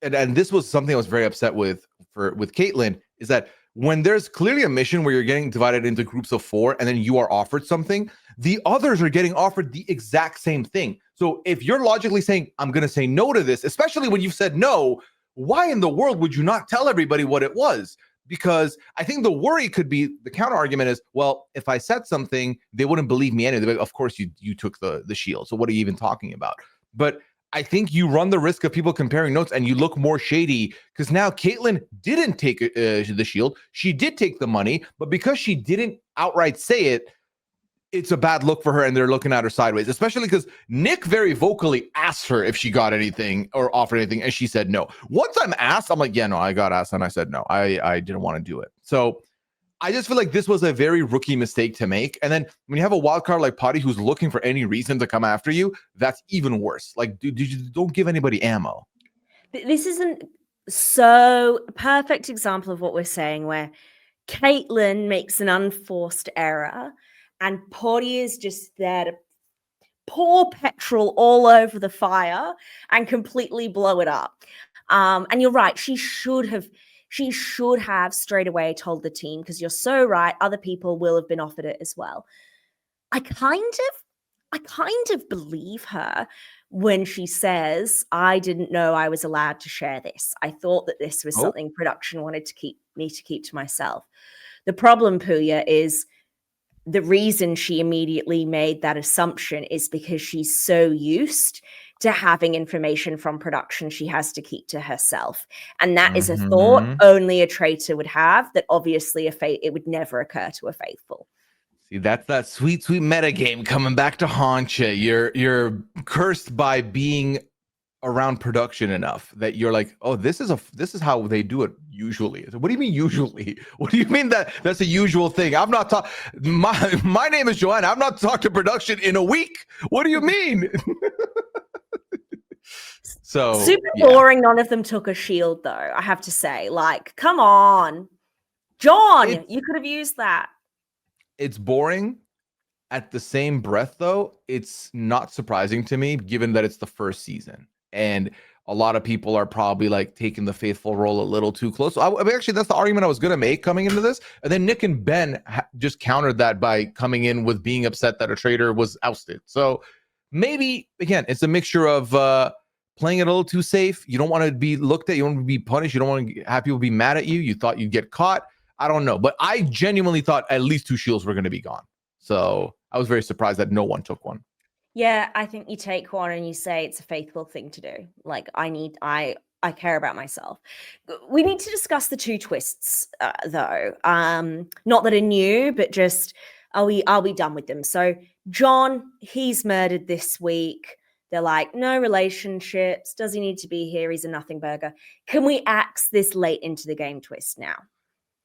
and this was something I was very upset with Caitlin, is that when there's clearly a mission where you're getting divided into groups of 4 and then you are offered something, the others are getting offered the exact same thing. So if you're logically saying, I'm going to say no to this, especially when you've said no, why in the world would you not tell everybody what it was? Because I think the worry could be, the counter argument is, well, if I said something, they wouldn't believe me anyway. Of course, you took the shield. So what are you even talking about? But I think you run the risk of people comparing notes and you look more shady, because now Caitlin didn't take the shield. She did take the money, but because she didn't outright say it, it's a bad look for her and they're looking at her sideways, especially because Nick very vocally asked her if she got anything or offered anything, and she said no. Once I'm asked, I'm like, yeah, no, I got asked and I said no. I didn't want to do it. So I just feel like this was a very rookie mistake to make. And then when you have a wild card like Potty who's looking for any reason to come after you, that's even worse. Like, dude, you don't give anybody ammo. This isn't so perfect example of what we're saying, where Caitlin makes an unforced error and Potty is just there to pour petrol all over the fire and completely blow it up. And you're right, she should have straight away told the team, because you're so right, other people will have been offered it as well. I kind of believe her when she says, I didn't know I was allowed to share this. I thought that this was something production wanted to keep to myself. The problem, Pooya, is the reason she immediately made that assumption is because she's so used to having information from production she has to keep to herself. And that is a thought only a traitor would have, that obviously it would never occur to a faithful. See, that's that sweet, sweet metagame coming back to haunt you. You're cursed by being around production enough that you're like, oh, this is how they do it usually. What do you mean usually? What do you mean that's a usual thing? I've not talked. My name is Joanna. I've not talked to production in a week. What do you mean? So super boring. None of them took a shield, though. I have to say, like, come on, John, you could have used that. It's boring. At the same breath, though, it's not surprising to me, given that it's the first season. And a lot of people are probably like taking the faithful role a little too close. So I mean, actually, that's the argument I was going to make coming into this. And then Nick and Ben just countered that by coming in with being upset that a traitor was ousted. So maybe, again, it's a mixture of playing it a little too safe. You don't want to be looked at. You don't want to be punished. You don't want to have people be mad at you. You thought you'd get caught. I don't know. But I genuinely thought at least 2 shields were going to be gone. So I was very surprised that no one took one. Yeah, I think you take one and you say it's a faithful thing to do. Like, I care about myself. We need to discuss the 2 twists, though. Not that are new, but just are we done with them? So John, he's murdered this week. They're like, no relationships. Does he need to be here? He's a nothing burger. Can we axe this late into the game twist now?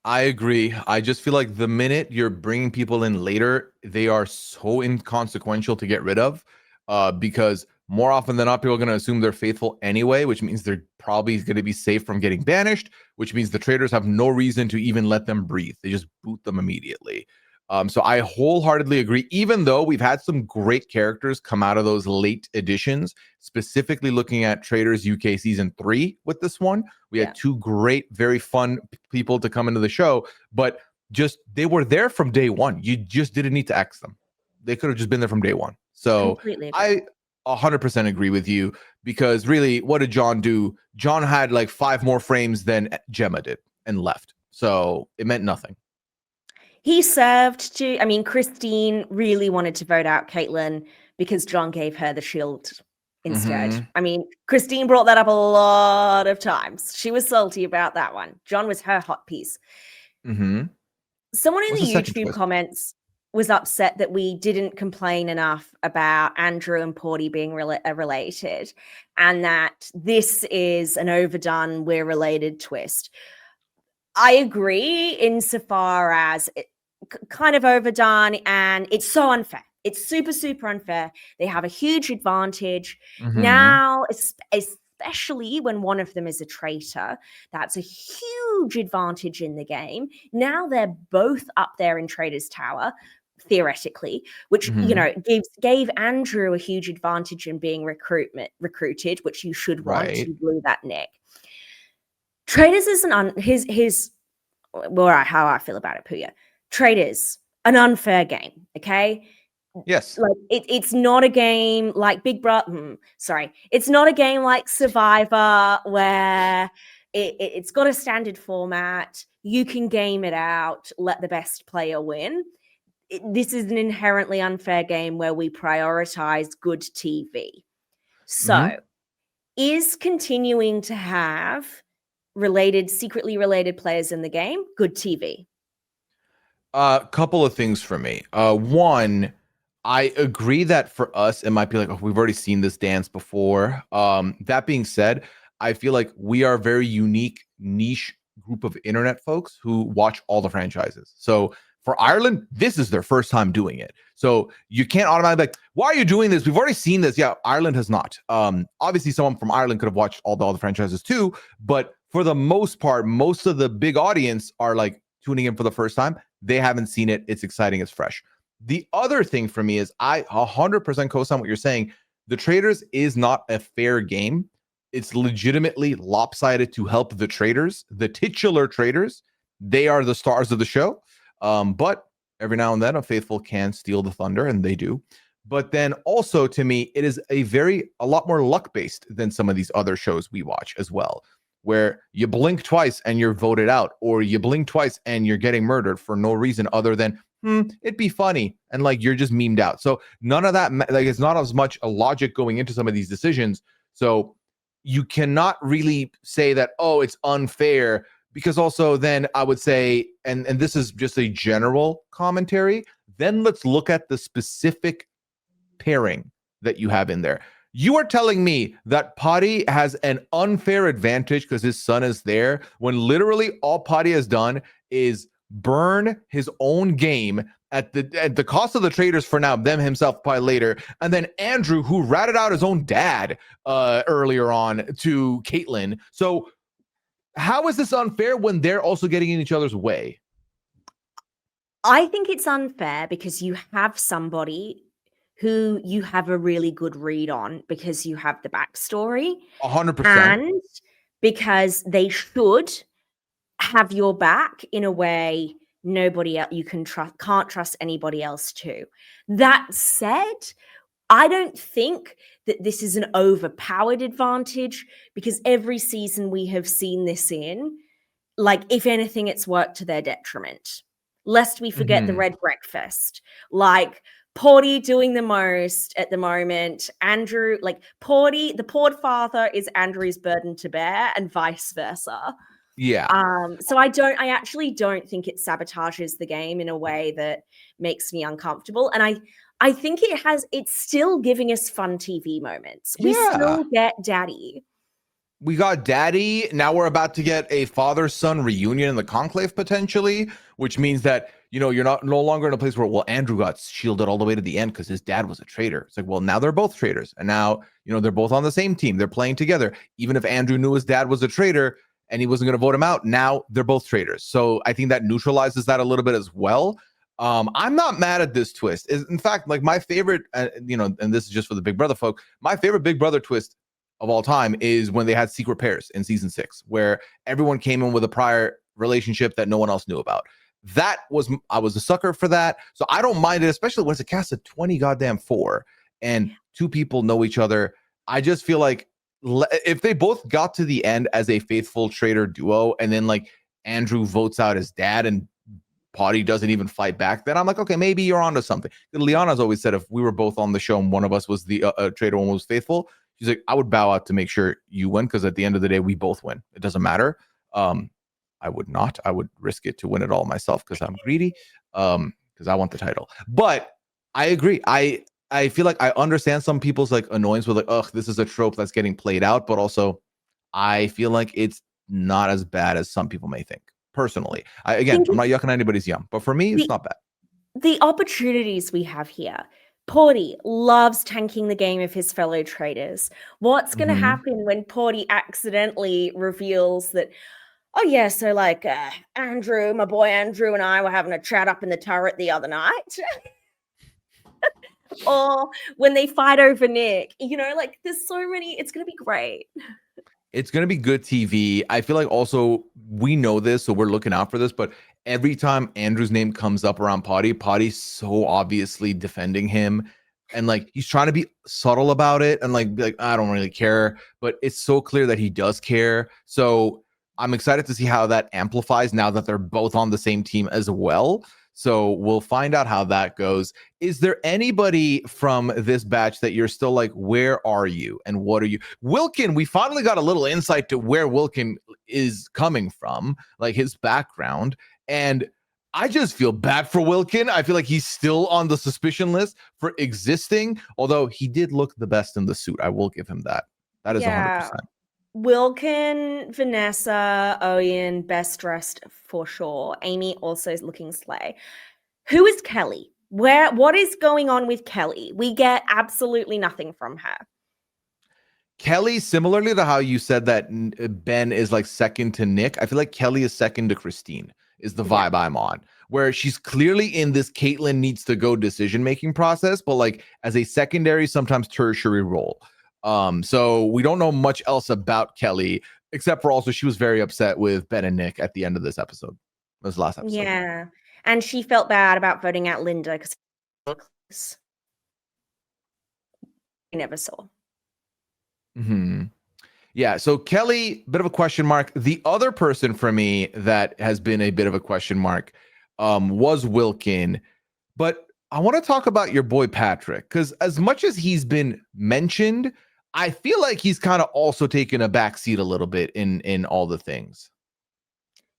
I agree. I just feel like the minute you're bringing people in later, they are so inconsequential to get rid of, because more often than not, people are going to assume they're faithful anyway, which means they're probably going to be safe from getting banished, which means the traitors have no reason to even let them breathe. They just boot them immediately. So I wholeheartedly agree, even though we've had some great characters come out of those late editions, specifically looking at Traitors UK season 3 with this one. We had 2 great, very fun people to come into the show, but just they were there from day one. You just didn't need to axe them. They could have just been there from day one. So I 100% agree with you, because really, what did John do? John had like 5 more frames than Gemma did and left. So it meant nothing. He served to, I mean, Christine really wanted to vote out Caitlin because John gave her the shield instead. I mean, Christine brought that up a lot of times. She was salty about that one. John was her hot piece. Someone in the YouTube comments was upset that we didn't complain enough about Andrew and Porty being related, and that this is an overdone, we're related twist. I agree insofar as it kind of overdone, and it's so unfair. It's super, super unfair. They have a huge advantage. Now, especially when one of them is a traitor, that's a huge advantage in the game. Now they're both up there in Traitors Tower, theoretically, which, you know, gave Andrew a huge advantage in being recruited, which you should want. You blew that neck. Traitors is how I feel about it, Pooya. Traitors, an unfair game, okay? Yes. Like it's not a game like Big Brother. It's not a game like Survivor where it's got a standard format. You can game it out, let the best player win. This is an inherently unfair game where we prioritize good TV. So, is continuing to have secretly related players in the game good TV? A couple of things for me. One, I agree that for us, it might be like, oh, we've already seen this dance before. That being said, I feel like we are a very unique niche group of internet folks who watch all the franchises. So for Ireland, this is their first time doing it. So you can't automatically be like, why are you doing this? We've already seen this. Yeah, Ireland has not. Obviously, someone from Ireland could have watched all the franchises too. But for the most part, most of the big audience are like tuning in for the first time. They haven't seen it. It's exciting. It's fresh. The other thing for me is I 100% co-sign what you're saying. The Traitors is not a fair game. It's legitimately lopsided to help the Traitors, the titular Traitors. They are the stars of the show. But every now and then a faithful can steal the thunder, and they do. But then also to me, it is a lot more luck based than some of these other shows we watch as well, where you blink twice and you're voted out, or you blink twice and you're getting murdered for no reason other than it'd be funny, and like you're just memed out. So none of that, like it's not as much a logic going into some of these decisions. So you cannot really say that, oh, it's unfair, because also then I would say, and this is just a general commentary, then let's look at the specific pairing that you have in there. You are telling me that Potty has an unfair advantage because his son is there, when literally all Potty has done is burn his own game at the cost of the Traitors for now, them himself probably later, and then Andrew, who ratted out his own dad earlier on to Caitlyn. So how is this unfair when they're also getting in each other's way? I think it's unfair because you have somebody who you have a really good read on because you have the backstory. 100%. And because they should have your back in a way nobody else you can't trust anybody else to. That said, I don't think that this is an overpowered advantage, because every season we have seen this in, like, if anything, it's worked to their detriment. Lest we forget the Red Breakfast. Like, Porty doing the most at the moment. Andrew, like, Porty, the Port father is Andrew's burden to bear, and vice versa. Yeah. So I actually don't think it sabotages the game in a way that makes me uncomfortable. And I think it's still giving us fun TV moments. We still get Daddy. We got Daddy. Now we're about to get a father-son reunion in the Conclave potentially, which means that, you're no longer in a place where, well, Andrew got shielded all the way to the end because his dad was a traitor. It's like, well, now they're both traitors. And now, they're both on the same team. They're playing together. Even if Andrew knew his dad was a traitor and he wasn't going to vote him out, now they're both traitors. So I think that neutralizes that a little bit as well. I'm not mad at this twist. In fact, like my favorite, and this is just for the Big Brother folk, my favorite Big Brother twist of all time is when they had secret pairs in season 6, where everyone came in with a prior relationship that no one else knew about. I was a sucker for that. So I don't mind it, especially when it's a cast of 20 goddamn 4 and 2 people know each other. I just feel like if they both got to the end as a faithful traitor duo, and then like Andrew votes out his dad and Potty doesn't even fight back, then I'm like, okay, maybe you're onto something. Liana's always said if we were both on the show and one of us was the traitor, one was faithful, she's like, I would bow out to make sure you win, because at the end of the day, we both win. It doesn't matter. I would not. I would risk it to win it all myself because I'm greedy, because I want the title. But I agree. I feel like I understand some people's like annoyance with like, ugh, this is a trope that's getting played out. But also, I feel like it's not as bad as some people may think. Personally, I'm not yucking anybody's yum, but for me, it's not bad. The opportunities we have here. Porty loves tanking the game of his fellow traitors. What's going to happen when Porty accidentally reveals that, oh yeah, so like Andrew, my boy Andrew, and I were having a chat up in the turret the other night? Or when they fight over Nick, like there's so many. It's going to be great. It's going to be good TV. I feel like also we know this, so we're looking out for this. But every time Andrew's name comes up around Potty's so obviously defending him. And like he's trying to be subtle about it and like I don't really care. But it's so clear that he does care. So I'm excited to see how that amplifies now that they're both on the same team as well. So we'll find out how that goes. Is there anybody from this batch that you're still like, where are you and what are you? Wilkin, we finally got a little insight to where Wilkin is coming from, like his background. And I just feel bad for Wilkin. I feel like he's still on the suspicion list for existing, although he did look the best in the suit. I will give him that. That is 100%. Wilkin, Vanessa, Owen, best dressed for sure. Amy also is looking slay. Who is Kelly? What is going on with Kelly? We get absolutely nothing from her. Kelly, similarly to how you said that Ben is like second to Nick, I feel like Kelly is second to Christine, is the vibe I'm on. where she's clearly in this Caitlyn needs to go decision-making process, but like as a secondary, sometimes tertiary role. So we don't know much else about Kelly, except for also she was very upset with Ben and Nick at the end of this episode. This last episode. Yeah. And she felt bad about voting out Linda because we never saw. Yeah, so Kelly, bit of a question mark. The other person for me that has been a bit of a question mark was Wilkin. But I want to talk about your boy Patrick, because as much as he's been mentioned, I feel like he's kind of also taken a backseat a little bit in all the things.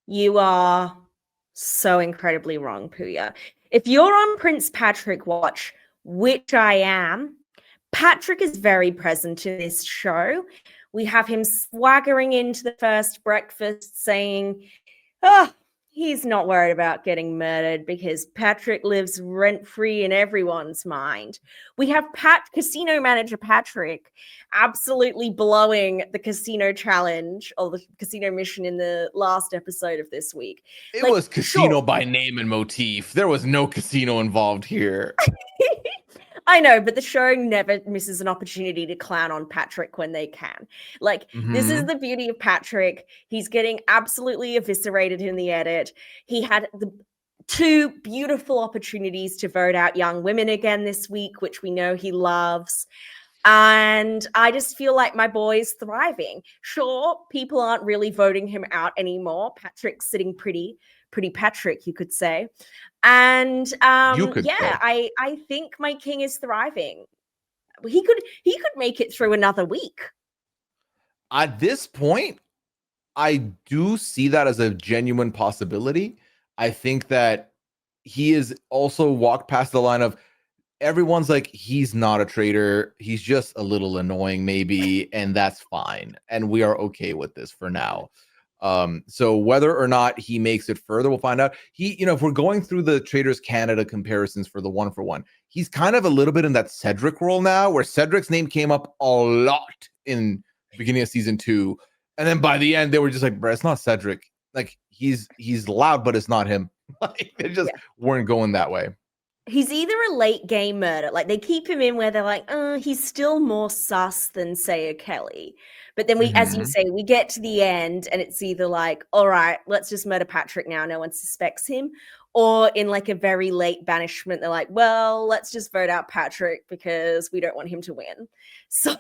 You are so incredibly wrong, Pooya. If you're on Prince Patrick watch, which I am, Patrick is very present in this show. We have him swaggering into the first breakfast saying, oh, he's not worried about getting murdered because Patrick lives rent-free in everyone's mind. We have casino manager Patrick absolutely blowing the casino challenge or the casino mission in the last episode of this week. It was casino by name and motif. There was no casino involved here. I know, but the show never misses an opportunity to clown on Patrick when they can. Like, this is the beauty of Patrick. He's getting absolutely eviscerated in the edit. He had the 2 beautiful opportunities to vote out young women again this week, which we know he loves. And I just feel like my boy's thriving. Sure, people aren't really voting him out anymore. Patrick's sitting pretty Patrick, you could say. And I think my king is thriving. He could make it through another week. At this point, I do see that as a genuine possibility. I think that he is also walked past the line of everyone's like, he's not a traitor. He's just a little annoying, maybe, and that's fine. And we are okay with this for now. So whether or not he makes it further, we'll find out. If we're going through the Traitors Canada comparisons for the 1-for-1, he's kind of a little bit in that Cedric role now, where Cedric's name came up a lot in the beginning of season 2. And then by the end, they were just like, bro, it's not Cedric. Like, he's loud, but it's not him. Like, they just weren't going that way. He's either a late game murder, like they keep him in where they're like, he's still more sus than, say, a Kelly. But then as you say, we get to the end and it's either like, all right, let's just murder Patrick now. No one suspects him. Or in like a very late banishment, they're like, well, let's just vote out Patrick because we don't want him to win. So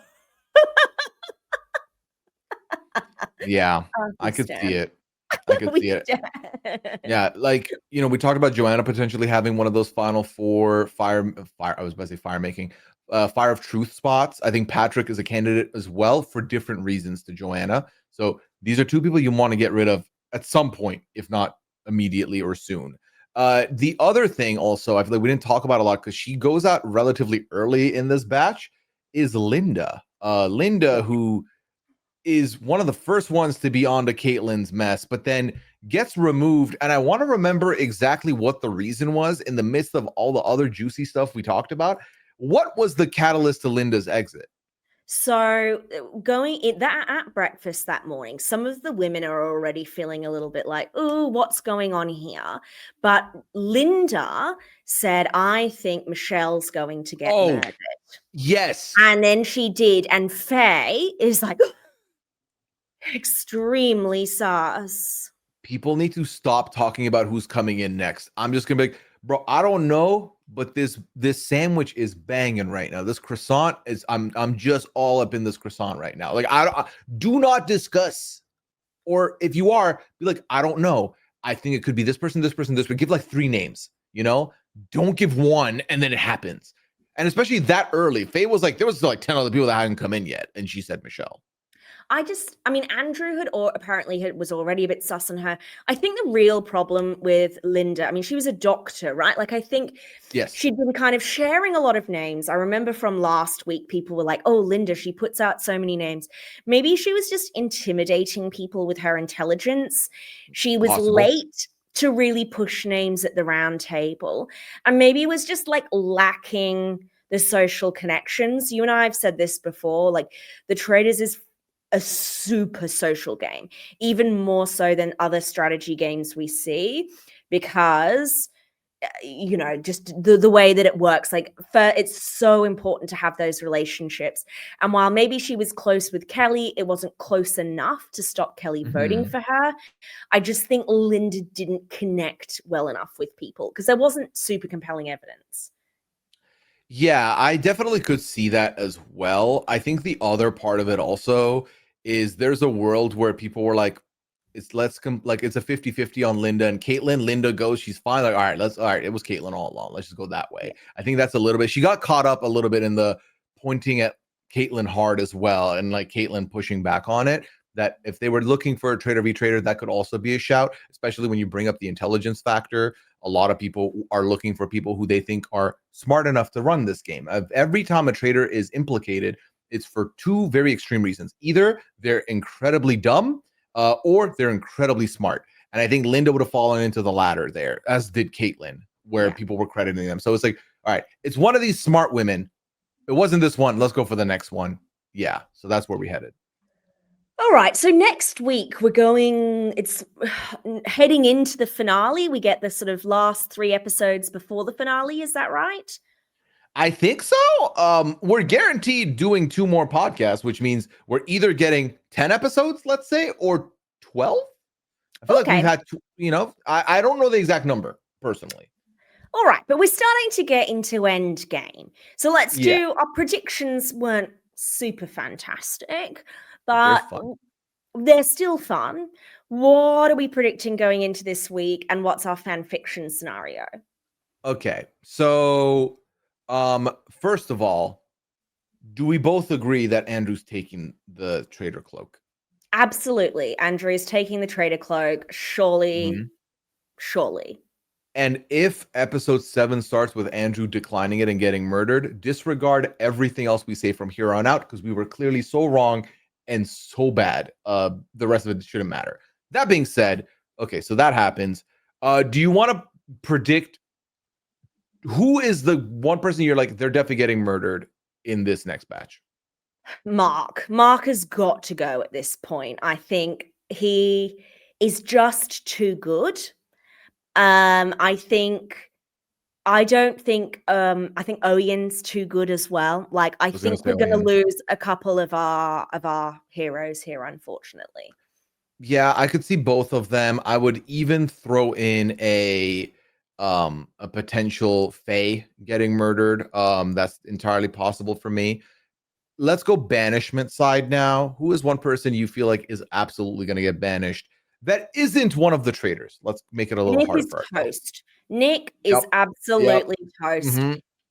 yeah, I could see it. I could see it. Yeah, like, we talked about Joanna potentially having one of those final 4 fire. I was about to say fire making, fire of truth spots. I think Patrick is a candidate as well for different reasons to Joanna. So these are 2 people you want to get rid of at some point, if not immediately or soon. The other thing also, I feel like we didn't talk about a lot because she goes out relatively early in this batch, is Linda. Linda, who is one of the first ones to be onto Caitlyn's mess, but then gets removed. And I want to remember exactly what the reason was in the midst of all the other juicy stuff we talked about. What was the catalyst to Linda's exit? So at breakfast that morning, some of the women are already feeling a little bit like, oh, what's going on here? But Linda said, I think Michelle's going to get murdered. Yes. And then she did. And Faye is like, extremely sus. People need to stop talking about who's coming in next. I'm just gonna be like, bro, I don't know, but this sandwich is banging right now. This croissant is, I'm just all up in this croissant right now. Like, I do not discuss, or if you are, be like, I don't know. I think it could be this person, this person, this, but give like 3 names, don't give one and then it happens. And especially that early, Faye was like, there was like 10 other people that hadn't come in yet, and she said Michelle. Andrew apparently was already a bit sus on her. I think the real problem with Linda, she was a doctor, right? Like, I think she'd been kind of sharing a lot of names. I remember from last week, people were like, oh, Linda, she puts out so many names. Maybe she was just intimidating people with her intelligence. She was late to really push names at the round table. And maybe it was just like lacking the social connections. You and I have said this before, like the Traitors is a super social game, even more so than other strategy games we see, because just the way that it works, it's so important to have those relationships. And while maybe she was close with Kelly, it wasn't close enough to stop Kelly voting for her. I just think Linda didn't connect well enough with people because there wasn't super compelling evidence. Yeah, I definitely could see that as well. I think the other part of it also is there's a world where people were like, it's a 50-50 on Linda and Caitlyn. Linda goes, she's fine. Like, all right, it was Caitlyn all along. Let's just go that way. Yeah. I think that's a little bit, she got caught up a little bit in the pointing at Caitlyn hard as well. And like Caitlyn pushing back on it, that if they were looking for a traitor v traitor, that could also be a shout, especially when you bring up the intelligence factor. A lot of people are looking for people who they think are smart enough to run this game. Every time a traitor is implicated, it's for two very extreme reasons. Either they're incredibly dumb, or they're incredibly smart. And I think Linda would have fallen into the latter there, as did Caitlyn, where people were crediting them. So it's like, all right, it's one of these smart women. It wasn't this one. Let's go for the next one. Yeah. So that's where we headed. All right. So next week it's heading into the finale. We get the sort of last 3 episodes before the finale. Is that right? I think so. We're guaranteed doing 2 more podcasts, which means we're either getting 10 episodes, let's say, or 12. I feel like we've had, I don't know the exact number personally. All right, but we're starting to get into end game. So let's do, our predictions weren't super fantastic, but they're still fun. What are we predicting going into this week, and what's our fan fiction scenario? Okay, so first of all, do we both agree that Andrew's taking the traitor cloak? Absolutely. Andrew is taking the traitor cloak. Surely. And if episode 7 starts with Andrew declining it and getting murdered, disregard everything else we say from here on out, because we were clearly so wrong and so bad. The rest of it shouldn't matter. That being said, okay, so that happens. Do you want to predict who is the one person you're like, they're definitely getting murdered in this next batch? Mark has got to go at this point. I think he is just too good. I think Owen's too good as well. Like, I think we're going to lose a couple of our heroes here, unfortunately. Yeah, I could see both of them. I would even throw in a potential Faye getting murdered. That's entirely possible for me. Let's go banishment side now. Who is one person you feel like is absolutely going to get banished that isn't one of the traitors? Let's make it a little harder for ourselves. Nick is absolutely toast.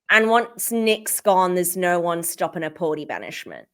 And once Nick's gone, there's no one stopping a Porty banishment.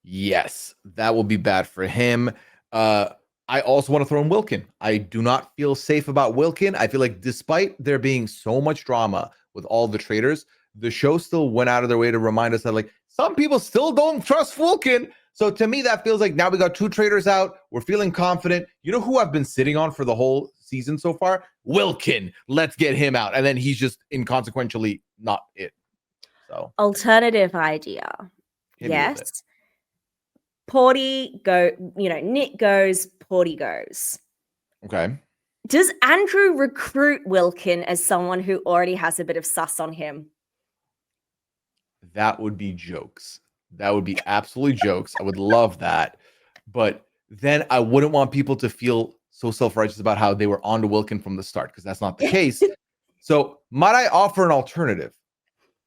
Yes, that will be bad for him. I also want to throw in Wilkin. I do not feel safe about Wilkin. I feel like despite there being so much drama with all the traitors, the show still went out of their way to remind us that like some people still don't trust Wilkin. So to me, that feels like now we got 2 traitors out. We're feeling confident. You know who I've been sitting on for the whole season so far? Wilkin. Let's get him out. And then he's just inconsequentially not it. So alternative idea. Yes. Porty Nick goes, Porty goes. Okay. Does Andrew recruit Wilkin as someone who already has a bit of sus on him? That would be jokes. That would be absolutely jokes. I would love that. But then I wouldn't want people to feel so self-righteous about how they were onto Wilkin from the start, because that's not the case. So might I offer an alternative?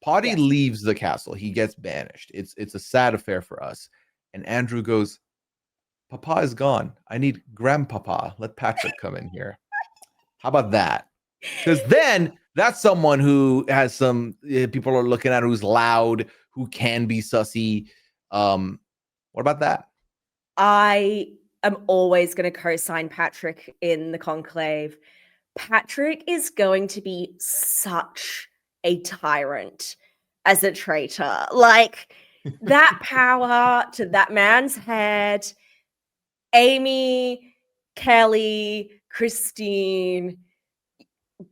Potty leaves the castle. He gets banished. It's a sad affair for us. And Andrew goes, Papa is gone. I need Grandpapa. Let Patrick come in here. How about that? Because then that's someone who has some people are looking at, who's loud, who can be sussy. What about that? I am always going to co-sign Patrick in the conclave. Patrick is going to be such a tyrant as a traitor. Like, that power to that man's head. Amy, Kelly, Christine,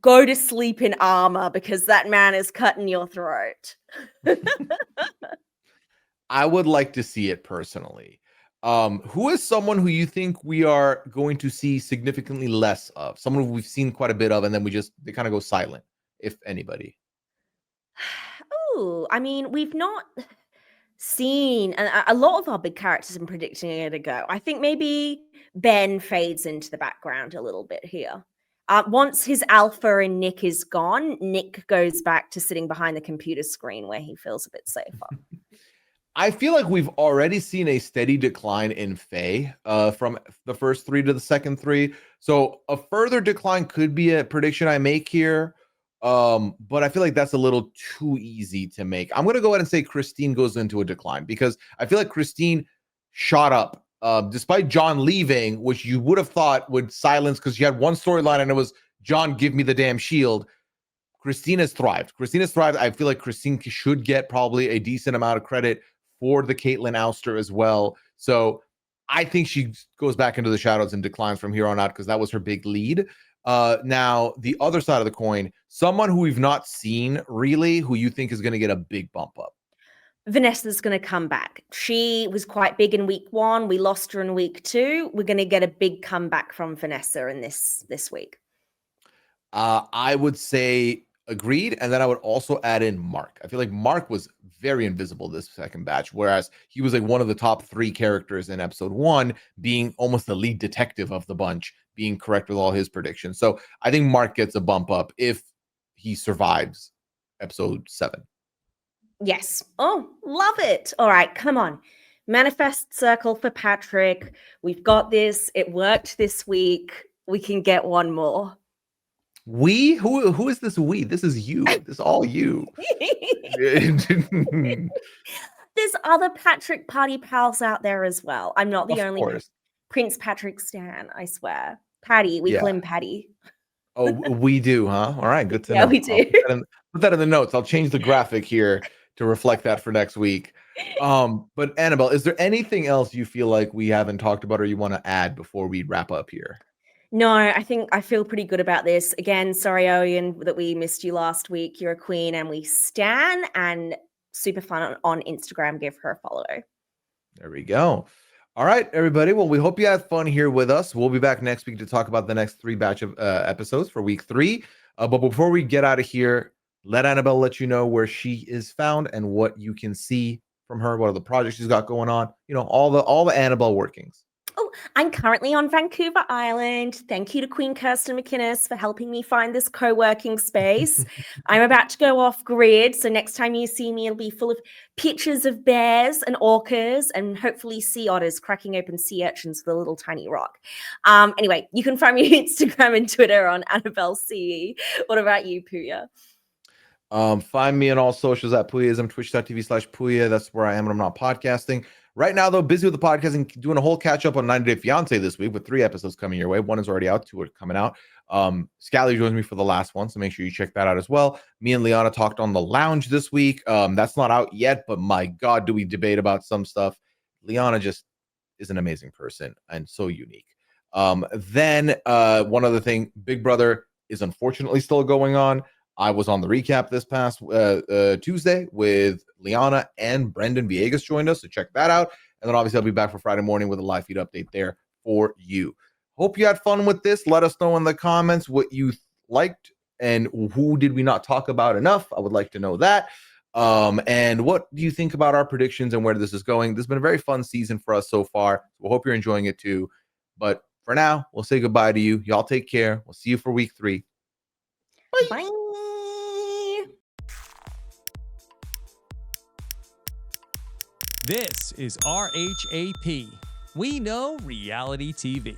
go to sleep in armor because that man is cutting your throat. I would like to see it personally. Who is someone who you think we are going to see significantly less of? Someone who we've seen quite a bit of, and then they kind of go silent, if anybody. Oh, I mean, we've not seen a lot of our big characters in predicting it to go. I think maybe Ben fades into the background a little bit here. Once his alpha and Nick is gone, Nick goes back to sitting behind the computer screen where he feels a bit safer. I feel like we've already seen a steady decline in Faye from the first three to the second three. So a further decline could be a prediction I make here. But I feel like that's a little too easy to make. I'm going to go ahead and say Christine goes into a decline because I feel like Christine shot up despite John leaving, which you would have thought would silence because you had one storyline and it was John, give me the damn shield. Christina's thrived. I feel like Christine should get probably a decent amount of credit for the Caitlyn ouster as well. So I think she goes back into the shadows and declines from here on out because that was her big lead. Now, the other side of the coin, someone who we've not seen really, who you think is going to get a big bump up. Vanessa's going to come back. She was quite big in week 1. We lost her in week 2. We're going to get a big comeback from Vanessa in this week. I would say agreed. And then I would also add in Mark. I feel like Mark was very invisible this second batch, whereas he was like one of the top 3 characters in episode 1, being almost the lead detective of the bunch, being correct with all his predictions. So I think Mark gets a bump up if he survives episode 7. Yes. Oh, love it. All right, come on. Manifest circle for Patrick. We've got this. It worked this week. We can get one more. We? Who is this we? This is you. This is all you. There's other Patrick party pals out there as well. I'm not the only Prince Patrick stan, I swear. Patty, we call him Patty. Oh, we do, huh? All right, good to know. Yeah, we do. Put that in the notes. I'll change the graphic here to reflect that for next week. But Annabelle, is there anything else you feel like we haven't talked about or you want to add before we wrap up here? No, I think I feel pretty good about this. Again, sorry, Owen, that we missed you last week. You're a queen and we stan, and super fun on Instagram. Give her a follow. There we go. All right, everybody. Well, we hope you had fun here with us. We'll be back next week to talk about the next 3 batch of episodes for week 3. But before we get out of here, let Annabelle let you know where she is found and what you can see from her. What are the projects she's got going on? You know, all the Annabelle workings. Oh, I'm currently on Vancouver Island. Thank you to Queen Kirsten McInnes for helping me find this co-working space. I'm about to go off grid, so next time you see me, it'll be full of pictures of bears and orcas and hopefully sea otters cracking open sea urchins with a little tiny rock. Anyway, you can find me on Instagram and Twitter on Annabelle CE. What about you, Pooya? Find me on all socials at Pooyaism, twitch.tv/Pooya. That's where I am when I'm not podcasting. Right now, though, busy with the podcasting, doing a whole catch up on 90 Day Fiance this week with 3 episodes coming your way. 1 is already out, 2 are coming out. Scally joins me for the last one, so make sure you check that out as well. Me and Liana talked on the lounge this week. That's not out yet, but my God, do we debate about some stuff. Liana just is an amazing person and so unique. Then one other thing, Big Brother is unfortunately still going on. I was on the recap this past Tuesday with Liana, and Brendan Villegas joined us, so check that out. And then obviously I'll be back for Friday morning with a live feed update there for you. Hope you had fun with this. Let us know in the comments what you liked and who did we not talk about enough. I would like to know that. And what do you think about our predictions and where this is going? This has been a very fun season for us so far. We hope you're enjoying it too. But for now, we'll say goodbye to you. Y'all take care. We'll see you for week 3. Bye. Bye. This is RHAP. We Know Reality TV.